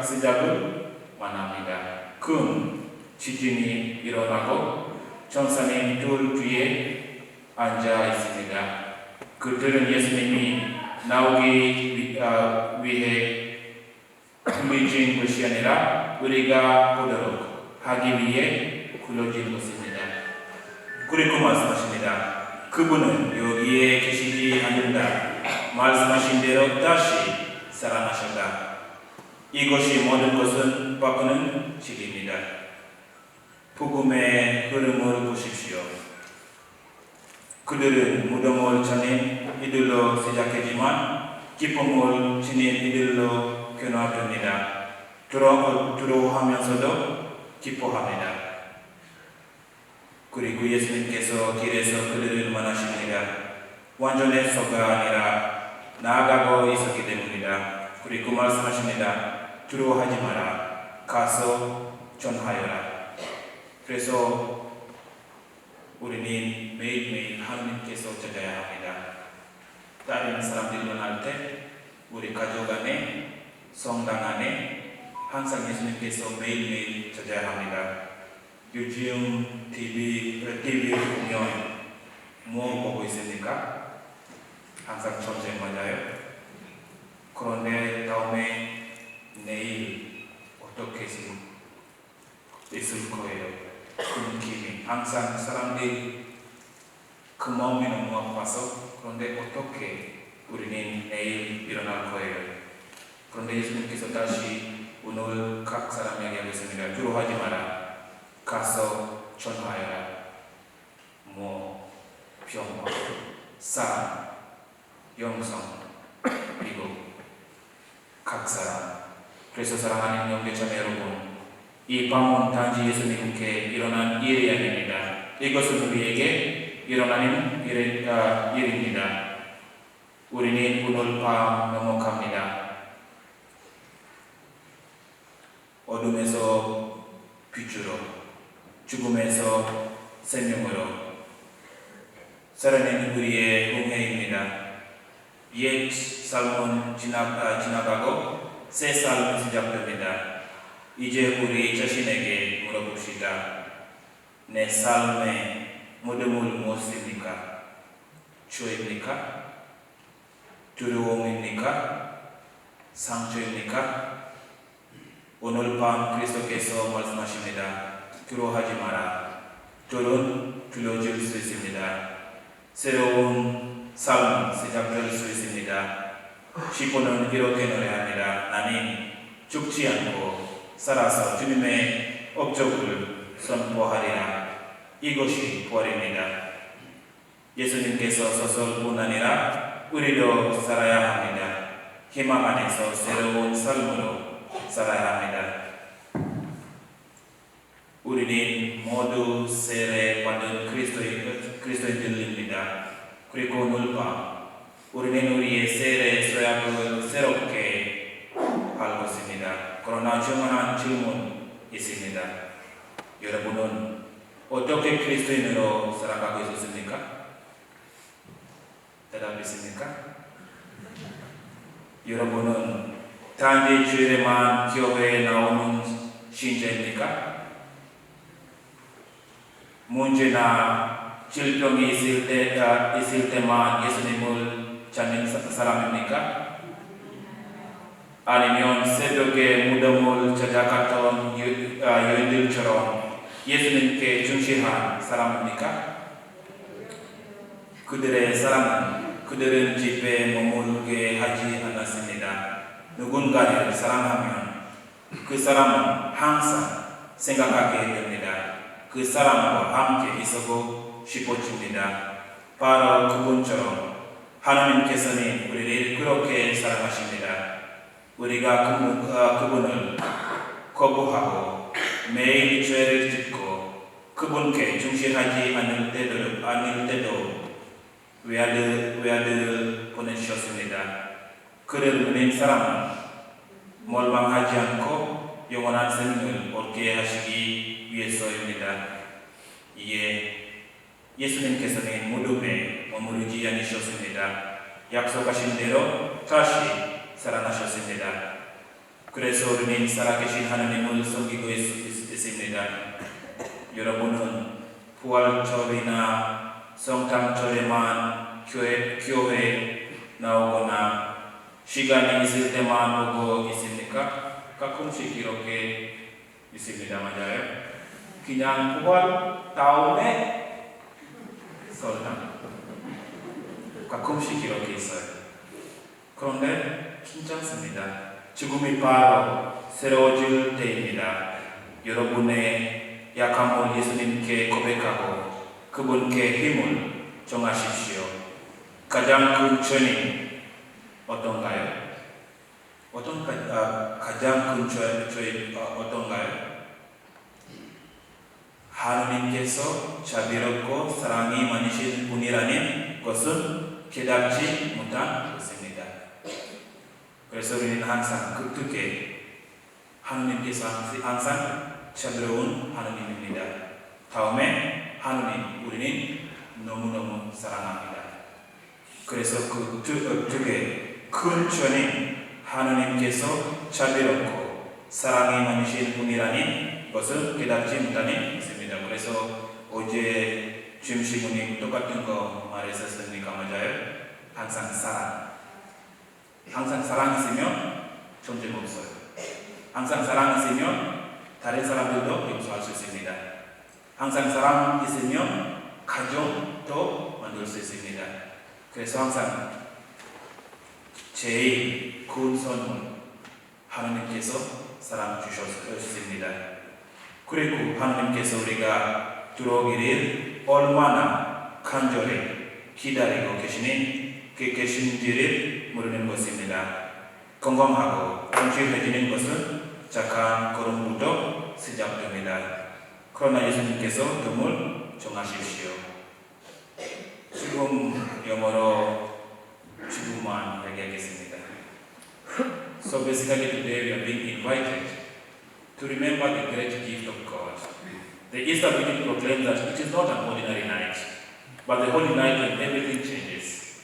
시작을 원합니다. 큰 지진이 일어나고 천사님 둘 뒤에 앉아 있습니다. 그들은 예수님이 나오기 위해 숨겨진 것이 아니라 우리가 보도록 하기 위해 굴러진 것입니다. 그리고 말씀하십니다. 그분은 여기에 계시지 않는다. 말씀하신 대로 다시 살아나셨다. 이것이 모든 것은 바꾸는 시기입니다. 복음의 흐름을 보십시오. 그들은 무덤을 지닌 이들로 시작했지만 기쁨을 지닌 이들로 변화됩니다. 두려워하면서도 기뻐합니다. 그리고 예수님께서 길에서 그들을 만나십니다. 완전해서가 아니라 나아가고 있었기 때문이다. 그리고 말씀하십니다. 두려워하지 마라. 가서 전하여라. 그래서 우리는 매일매일 하나님께서 찾아야 합니다. 다른 사람들이 만날 때 우리 가족 안에, 성당 안에 항상 예수님께서 매일매일 찾아야 합니다. 요즘 TV 보면 뭐 보고 있습니까? 항상 전쟁 맞아요. 그런데 다음에 내일 어떻게 있을 거예요. 그 느낌이 항상 사람들이 그 마음이 너무 아파서 그런데 어떻게 우리는 내일 일어날 거예요. 그런데 예수님께서 다시 오늘 각 사람에게 하고 있습니다. 두려워하지 마라. 가서 전하여라. 평화, 사랑, 영성, 그리고 각 사람. 그래서 사랑하는 영계자매 여러분, 이 밤은 단지 예수님께 일어난 일이 아닙니다. 이것은 우리에게 일어나는 일입니다. 우리는 오늘 밤 넘어갑니다. 어둠에서 빛으로, 죽음에서 생명으로 살아내는 우리의 은혜입니다. 옛 삶은 지나가고 새 삶은 시작됩니다. 이제 우리 자신에게 물어봅시다. 내 삶의 무덤은 무엇입니까? 죄입니까? 두려움입니까? 상처입니까? 오늘 밤 그리스도께서 말씀하십니다. 두려워하지 마라. 둘은 둘러질 수 있습니다. 새로운 삶 시작될 수 있습니다. 시편은 이렇게 노래합니다. 나는 죽지 않고 살아서 주님의 업적을 선포하리라. 이것이 부활입니다. 예수님께서 서설뿐 아니라 우리도 살아야 합니다. 희망 안에서 새로운 삶으로 살아야 합니다. 우리는 모두 세례받은 그리스도인들입니다. 그리고 오늘 밤 우리는 우리의 세례 서약을 새롭게 할 것입니다. 그러나 중요한 질문 있습니다. 여러분은 어떻게 그리스도인으로 살아가고 있었습니까? 대답 있습니까? 여러분은 단지 주일에만 교회에 나오는 신자입니까? 문제나 질병이 있을 때만 예수님을 찾는 사람입니까? 아니면 새벽에 무덤을 찾아갔던 여인들처럼 예수님께 중시한 사람입니까? 그들의 사랑은 그들은 집에 머물게 하지 않았습니다. 누군가를 사랑하면 그 사람은 항상 생각하게 됩니다. 그 사람과 함께 있어보고 싶어집니다. 바로 그분처럼 하나님께서는 우리를 그렇게 사랑하십니다. 우리가 그분을 거부하고 매일 죄를 짓고 그분께 충실하지 않을 때도 외아들을 보내주셨습니다. 그를 보낸 사람은 멸망하지 않고 영원한 생명을 얻게 하시기 위해서입니다. 이에 예수님께서는 무덤에 머무르지 않으셨습니다. 약속하신 대로 다시 살아나셨습니다. 그래서 우리는 살아계신 하나님을 섬기고 있습니다. 여러분은 부활절이나 성탄절에만 교회 나오거나 시간이 있을 때만 오고 있습니까? 가끔씩 이렇게 있습니다. 맞아요? 그냥 부활 다음에 설탕 가끔씩 이렇게 있어요. 그런데 괜찮습니다. 지금이 바로 새로워질 때입니다. 여러분의 약함을 예수님께 고백하고 그분께 힘을 정하십시오. 가장 큰 죄는 어떤가요? 가장 큰 죄 어떤가요? 하나님께서 자비롭고 사랑이 많으신 분이라는 것은 깨닫지 못한 것입니다. 그래서 우리는 항상 그렇게 하나님께서 항상 자비로운 하나님입니다. 다음에 하나님 우리는 너무너무 사랑합니다. 그래서 그 되게 큰 죄는 하나님께서 자비롭고 사랑이 많으신 분이라는 것을 깨닫지 못하는 것입니다. 그래서 어제 주임시군이 똑같은 거 말했었으니까 맞아요. 항상 사랑 있으면 전쟁 없어요. 항상 사랑 있으면 다른 사람들도 용서할 수 있습니다. 항상 사랑 있으면 가정도 만들 수 있습니다. 그래서 항상 제일 큰 선물 하나님께서 사랑 주셨습니다. 그리고 하나님께서 우리가 들어오기를 얼마나 간절히 기다리고 계신지를 모르는 것입니다. 건강하고 건실해지는 것은 착한 걸음부터 시작됩니다. 그러나 예수님께서 덤을 정하십시오. 지금 영어로 지금만 얘기하겠습니다. So basically today we are being invited to remember the great gift of God. The Easter reading proclaims that it is not an ordinary night, but the holy night when everything changes,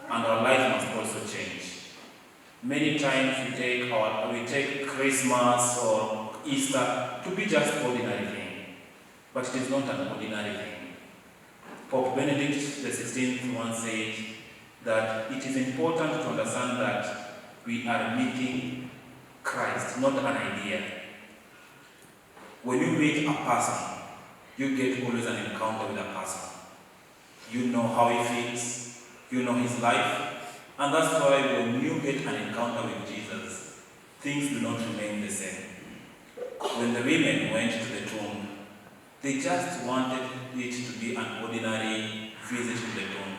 and our life must also change. Many times we take Christmas or Easter to be just ordinary thing, but it is not an ordinary thing. Pope Benedict XVI once said that it is important to understand that we are meeting Christ, not an idea. When you meet a person, you get always an encounter with a person. You know how he feels, you know his life, and that's why when you get an encounter with Jesus, things do not remain the same. When the women went to the tomb, they just wanted it to be an ordinary visit to the tomb.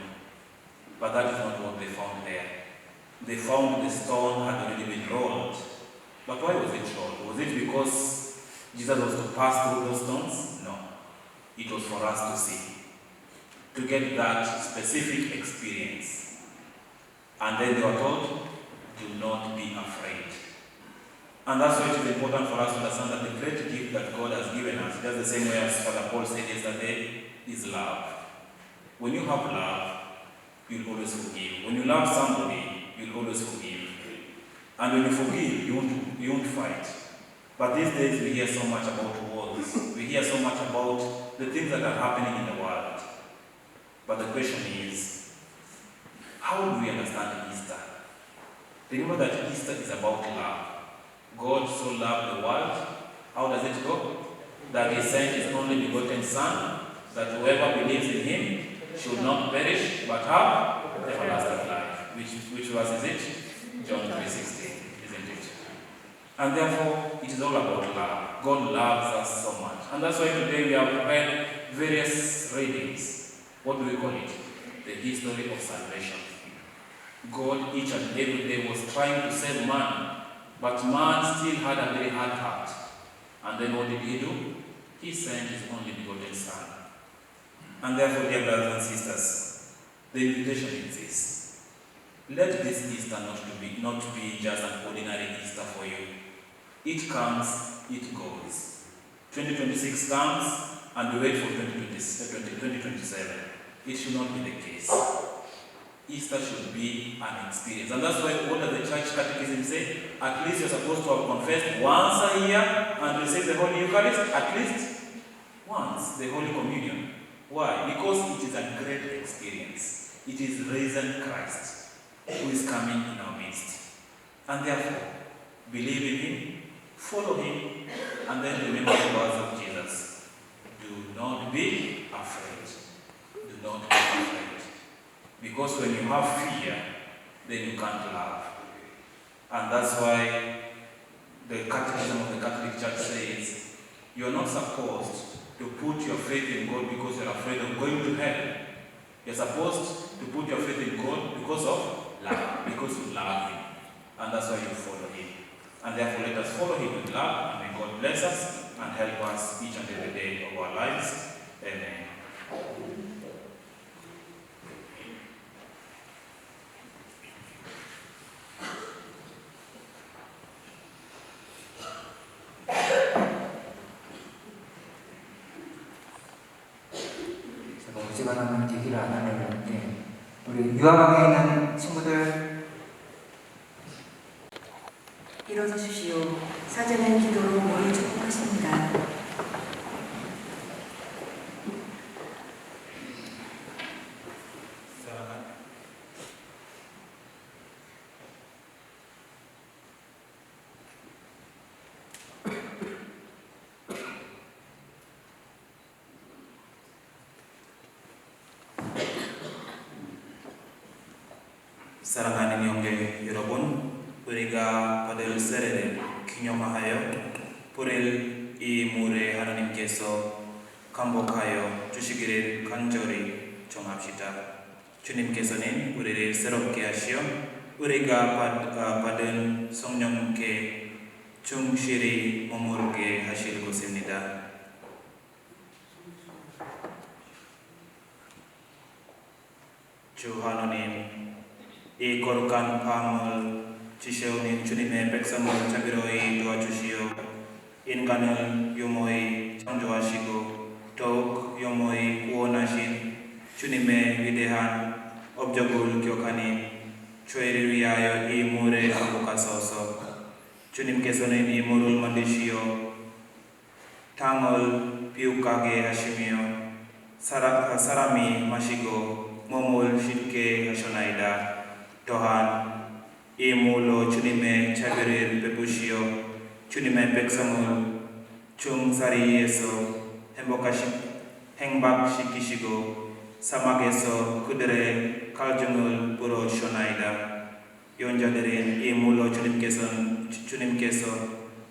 But that is not what they found there. They found the stone had already been rolled. But why was it rolled? Was it because Jesus was to pass through those stones? No. It was for us to see, to get that specific experience. And then they were told, do not be afraid. And that's why it is important for us to understand that the great gift that God has given us, just the same way as Father Paul said yesterday, is love. When you have love, you'll always forgive. When you love somebody, you'll always forgive. And when you forgive, you won't fight. But these days we hear so much about wars. We hear so much about the things that are happening in the world. But the question is, how do we understand Easter? Remember that Easter is about love. God so loved the world. How does it go? That he sent his only begotten Son, that whoever believes in him should not perish, but have everlasting life. Which verse is it? John 3:16, isn't it? And therefore, it is all about love. God loves us so much. And that's why today we have prepared various readings. What do we call it? The history of salvation. God each and every day was trying to save man, but man still had a very hard heart. And And then what did he do? He sent his only begotten Son. And therefore, dear brothers and sisters, the invitation is this. Let this Easter not be just an ordinary Easter for you. It comes, it goes. 2026 comes, and we wait for 2027. It should not be the case. Easter should be an experience. And that's why what does the church catechism say? At least you're supposed to have confessed once a year and receive the Holy Eucharist, at least once, the Holy Communion. Why? Because it is a great experience. It is risen Christ who is coming in our midst. And therefore, believe in Him, follow Him, and then remember the words of Jesus. Do not be afraid. Do not be afraid. Because when you have fear, then you can't love. And that's why the Catechism of the Catholic Church says, you are not supposed to put your faith in God because you're afraid of going to hell. You're supposed to put your faith in God because of love, because you love Him. And that's why you follow Him. And therefore let us follow Him with love, and may God bless us and help us each and every day of our lives. Amen. 어지간하면 되기를 안 하려는데 우리 유아방에 있는 친구들 일어서십시오. 사제는 기도로 모두 축복하십니다. 사랑하는 형제 여러분, 우리가 받을 세례를 기념하여 뿌릴 이 물에 하나님께서 감복하여 주시기를 간절히 청합시다. 주님께서는 우리를 새롭게 하시어 우리가 받은 성령께 충실히 머무르게 하실 것입니다. 주 하나님, 이 거룩한 밤을 지시오니 주님의 백성을 자비로이 도와주시어 인간을 유모히 창조하시고 더욱 유모히 구원하신 주님의 위대한 업적을 기억하니 죄를 위하여 이 물에 감복하소서. 주님께서는 이 물을 만드시어 땅을 비옥하게 하시며 사람이 마시고 몸을 씻게 하셨나이다. 또한 이 물로 주님의 자비를 베푸시어 주님의 백성을 중살이에서 행복시키시고 사막에서 그들의 갈증을 풀어주셨나이다. 예언자들은 이 물로 주님께서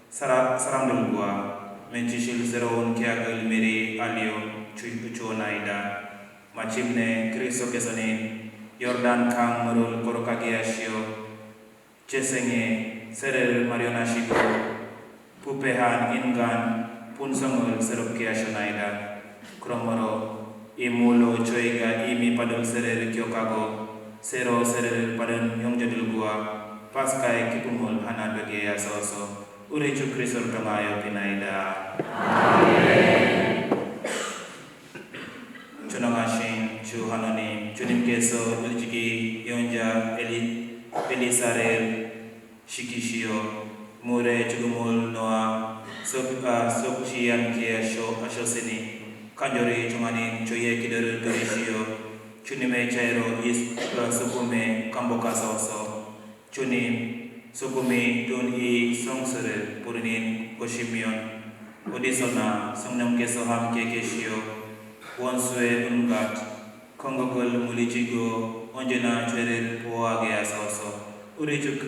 사람들과 맺으실 새로운 계약을 미리 알려 주었나이다. 마침내 그리스도께서는 요르단 강물을 거룩하게 하시어 재생의 세례를 마련하시고 부패한 인간 본성을 새롭게 하셨나이다. 그러므로 이 물로 저희가 이미 받은 세례를 기억하고 새로 세례를 받은 형제들과 파스카의 기쁨을 하나 되게 하소서. 우리 주 그리스도를 통하여 비나이다. 아멘. 전능하신 주 하나님, 주님께서 일찍이 예언자 엘리사를 시키시어 물에 죽음을 놓아 썩지 않게 하셨으니 간절히 정하는 저희의 기도를 들으시어 주님의 자애로 이 소금에 감복하소서. 주님, 소금이 둔 이 성스를 부르는 것이면 어디서나 성령께서 함께 계시어 원수의 온갖 건국을 물리치고 언제나 죄를 보호하게 하소서. 우리 주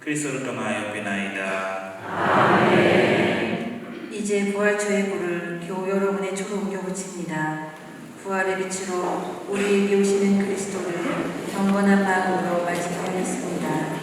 그리스도를 통하여 비나이다. 아멘. 이제 부활초의 불을 교우 여러분의 초로 옮겨붙입니다. 부활의 빛으로 우리에게 오시는 그리스도를 경건한 마음으로 맞이하겠습니다.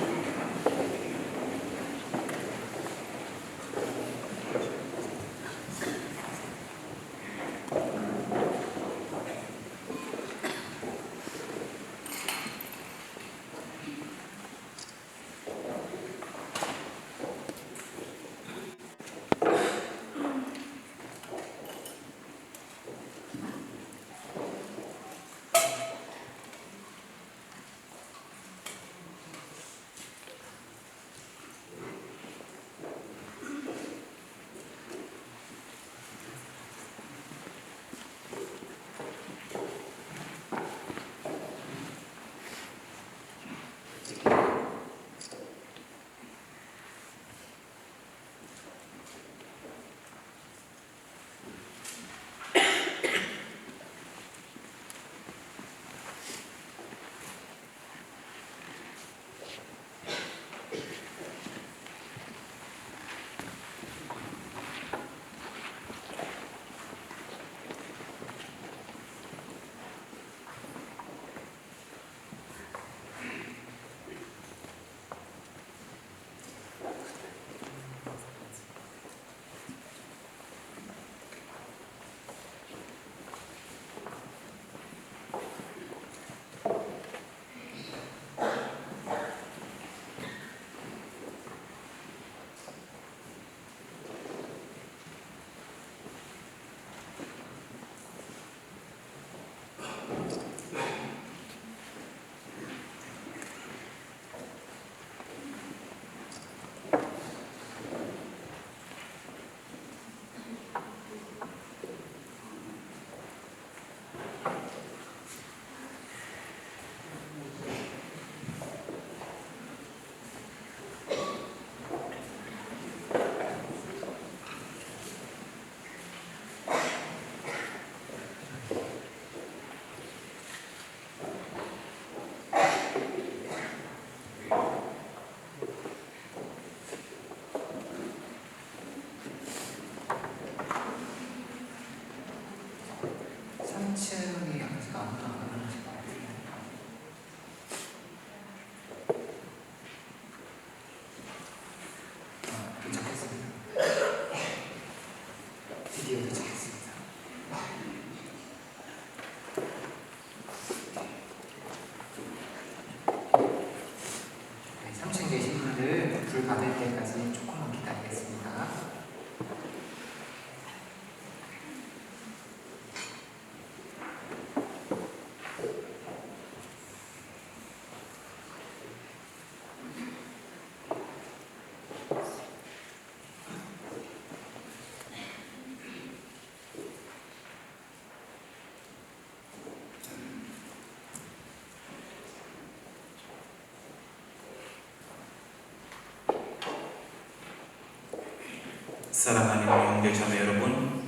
사랑하는 형제자매 여러분,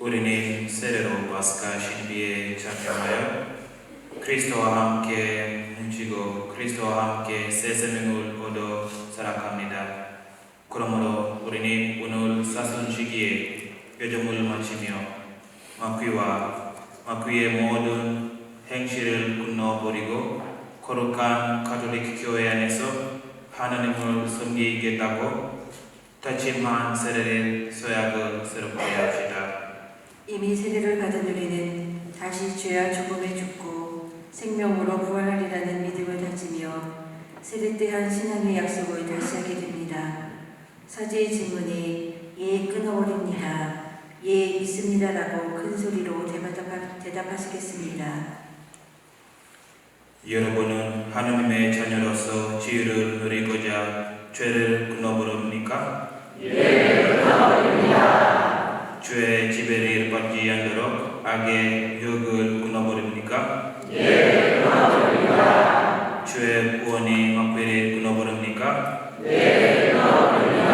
우리는 세례로 파스카 신비에 참여하여 그리스도와 함께 뭉치고 그리스도와 함께 새 생명을 얻어 살아갑니다. 그러므로 우리는 오늘 사순시기에 요정을 마치며 마귀의 모든 행실을 끊어버리고 거룩한 가톨릭 교회 안에서 하나님을 섬기겠다고 다짐한 세례를 서약을 새롭게 합시다. 이미 세례를 받은 우리는 다시 죄와 죽음에 죽고 생명으로 부활하리라는 믿음을 다지며 세례 때 한 신앙의 약속을 다시 하게 됩니다. 사제의 질문에 예 끊어버립니다. 예 있습니다라고 큰 소리로 대답하시겠습니다. 여러분은 하나님의 자녀로서 지혜를 누리고자 죄를 끊어버립니까? 예, 끊어버립니다. 죄의 지배를 받지 않도록 악의 유혹을 끊어버립니까? 예, 끊어버립니다. 죄의 구원의 막배를 끊어버립니까? 예, 끊어버립니다.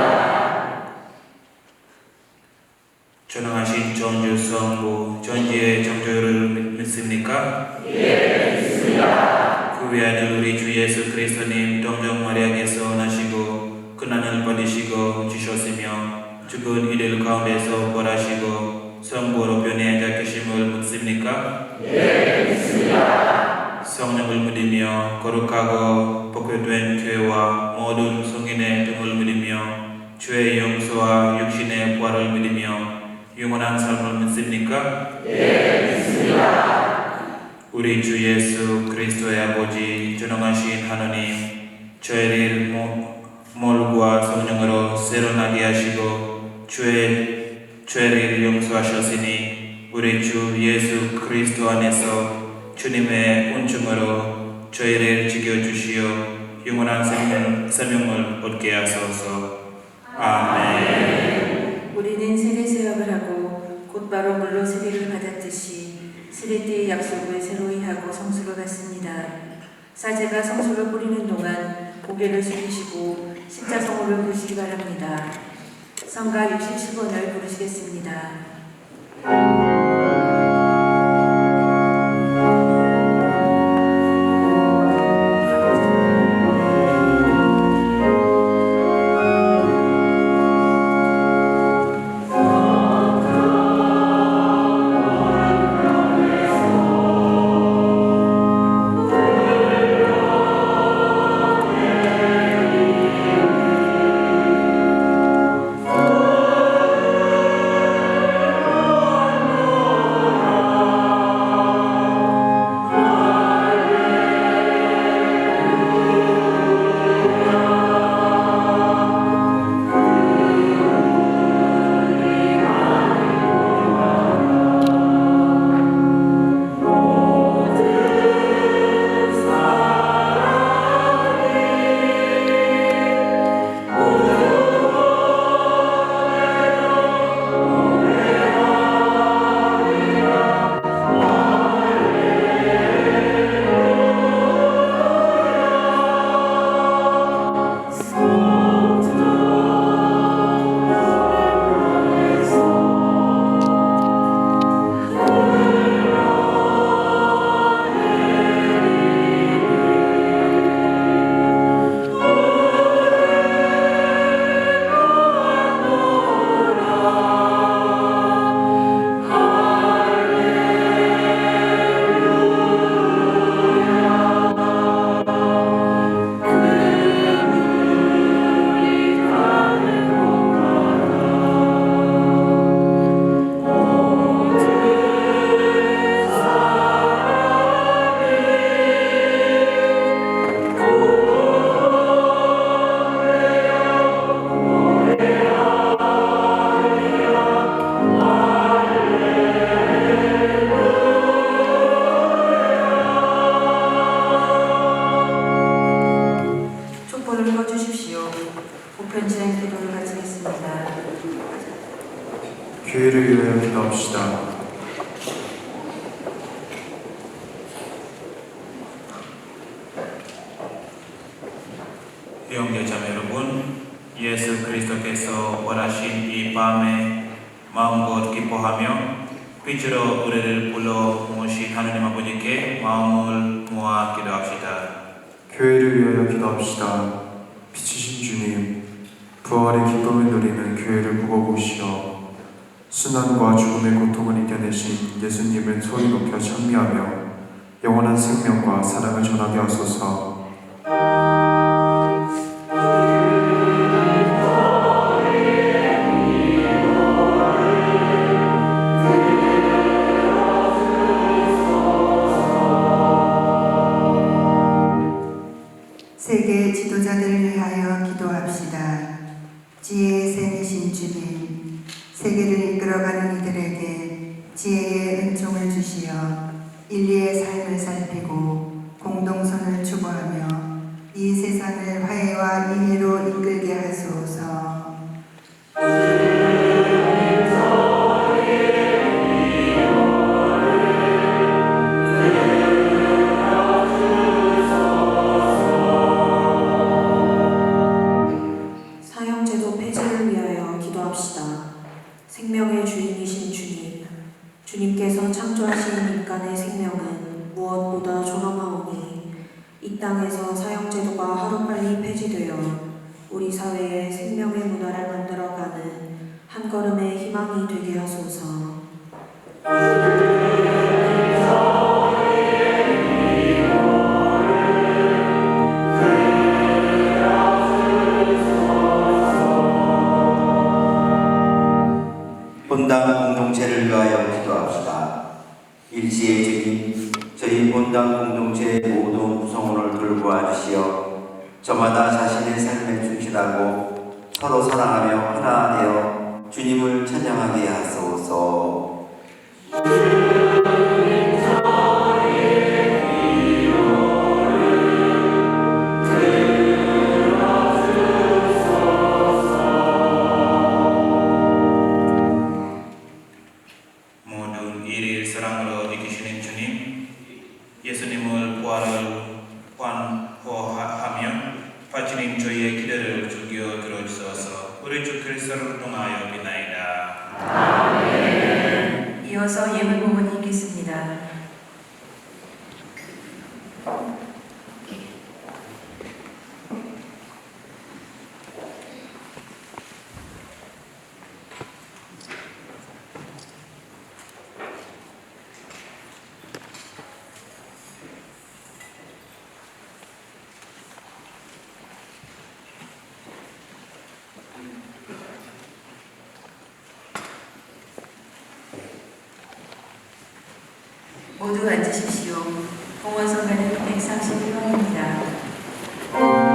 전능하신 전주 성부 전지의 창조를 믿습니까? 예, 믿습니다. 그 외아들 우리 주 예수 그리스도님 동정 마리아께서 나시고 고난을 받으시고 지셨으며 죽은 이들 가운데서 부활하시고 성부로 변해 앉아 계심을 믿습니까? 예, 믿습니다. 성령을 믿으며 거룩하고 복회된 교회와 모든 성인의 등을 믿으며 죄의 용서와 육신의 부활을 믿으며 영원한 삶을 믿습니까? 예, 믿습니다. 우리 주 예수 그리스도의 아버지 전능하신 하나님, 저희를 물과 성령으로 새로 나게 하시고 죄를 용서하셨으니 우리 주 예수 그리스도 안에서 주님의 은총으로 저희를 지켜주시어 영원한 생명을 얻게 하소서. 아멘. 우리는 세례 사역을 하고 곧바로 물로 세례를 받았듯이 세례 때의 약속을 새로이 하고 성수를 받습니다. 사제가 성수를 뿌리는 동안 고개를 숙이시고 십자성호를 부르시기 바랍니다. 성가 67번을 부르시겠습니다. 교회를 위하여 기도합시다. 형제자매 여러분, 예수 그리스도께서 원하신 이 밤에 마음껏 기뻐하며 빛으로 우리를 불러 모으신 하느님 아버지께 마음을 모아 기도합시다. 교회를 위하여 기도합시다. 빛이신 주님, 부활의 기쁨을 누리는 교회를 굽어보시어 순환과 죽음의 고통을 이겨내신 예수님을 소리 높여 찬미하며 영원한 생명과 사랑을 전하게 하소서. 세계 지도자들을 위하여 기도합시다. 지혜의 샘이신 주님, 세계를 이끌어가는 이들에게 지혜의 은총을 주시어 인리의 삶을 살피고 공동선을 추구하며 이 세상을 화해와 이해로 이끌게 하소서. 사형제도 폐지를 위하여 기도합시다. 생명의 주인이신 주님, 주님께서 창조하신 인간의 생명은 무엇보다 존엄하오니 이 땅에서 사형제도가 하루빨리 폐지되어 우리 사회에 생명의 문화를 만들어가는 한 걸음의 희망이 되게 하소서. 본당 공동체를 위하여 기도합시다. 일시의 주님, 저희 본당 공동체의 모든 구성원을 돌보아 주시어 저마다 자신의 삶에 충실하고 서로 사랑하며 하나 되어 주님을 찬양하게 하소서. 모든 일일 사랑으로 이기시는 주님, 예수님을 환호하며 바치는 저희의 기도를 주여 들어주소서. 우리 주 그리스도를 통하여 비나이다. 아멘. 이어서 예물 부분이 있겠습니다. 모두 앉으십시오. 공원 선배는 131명입니다.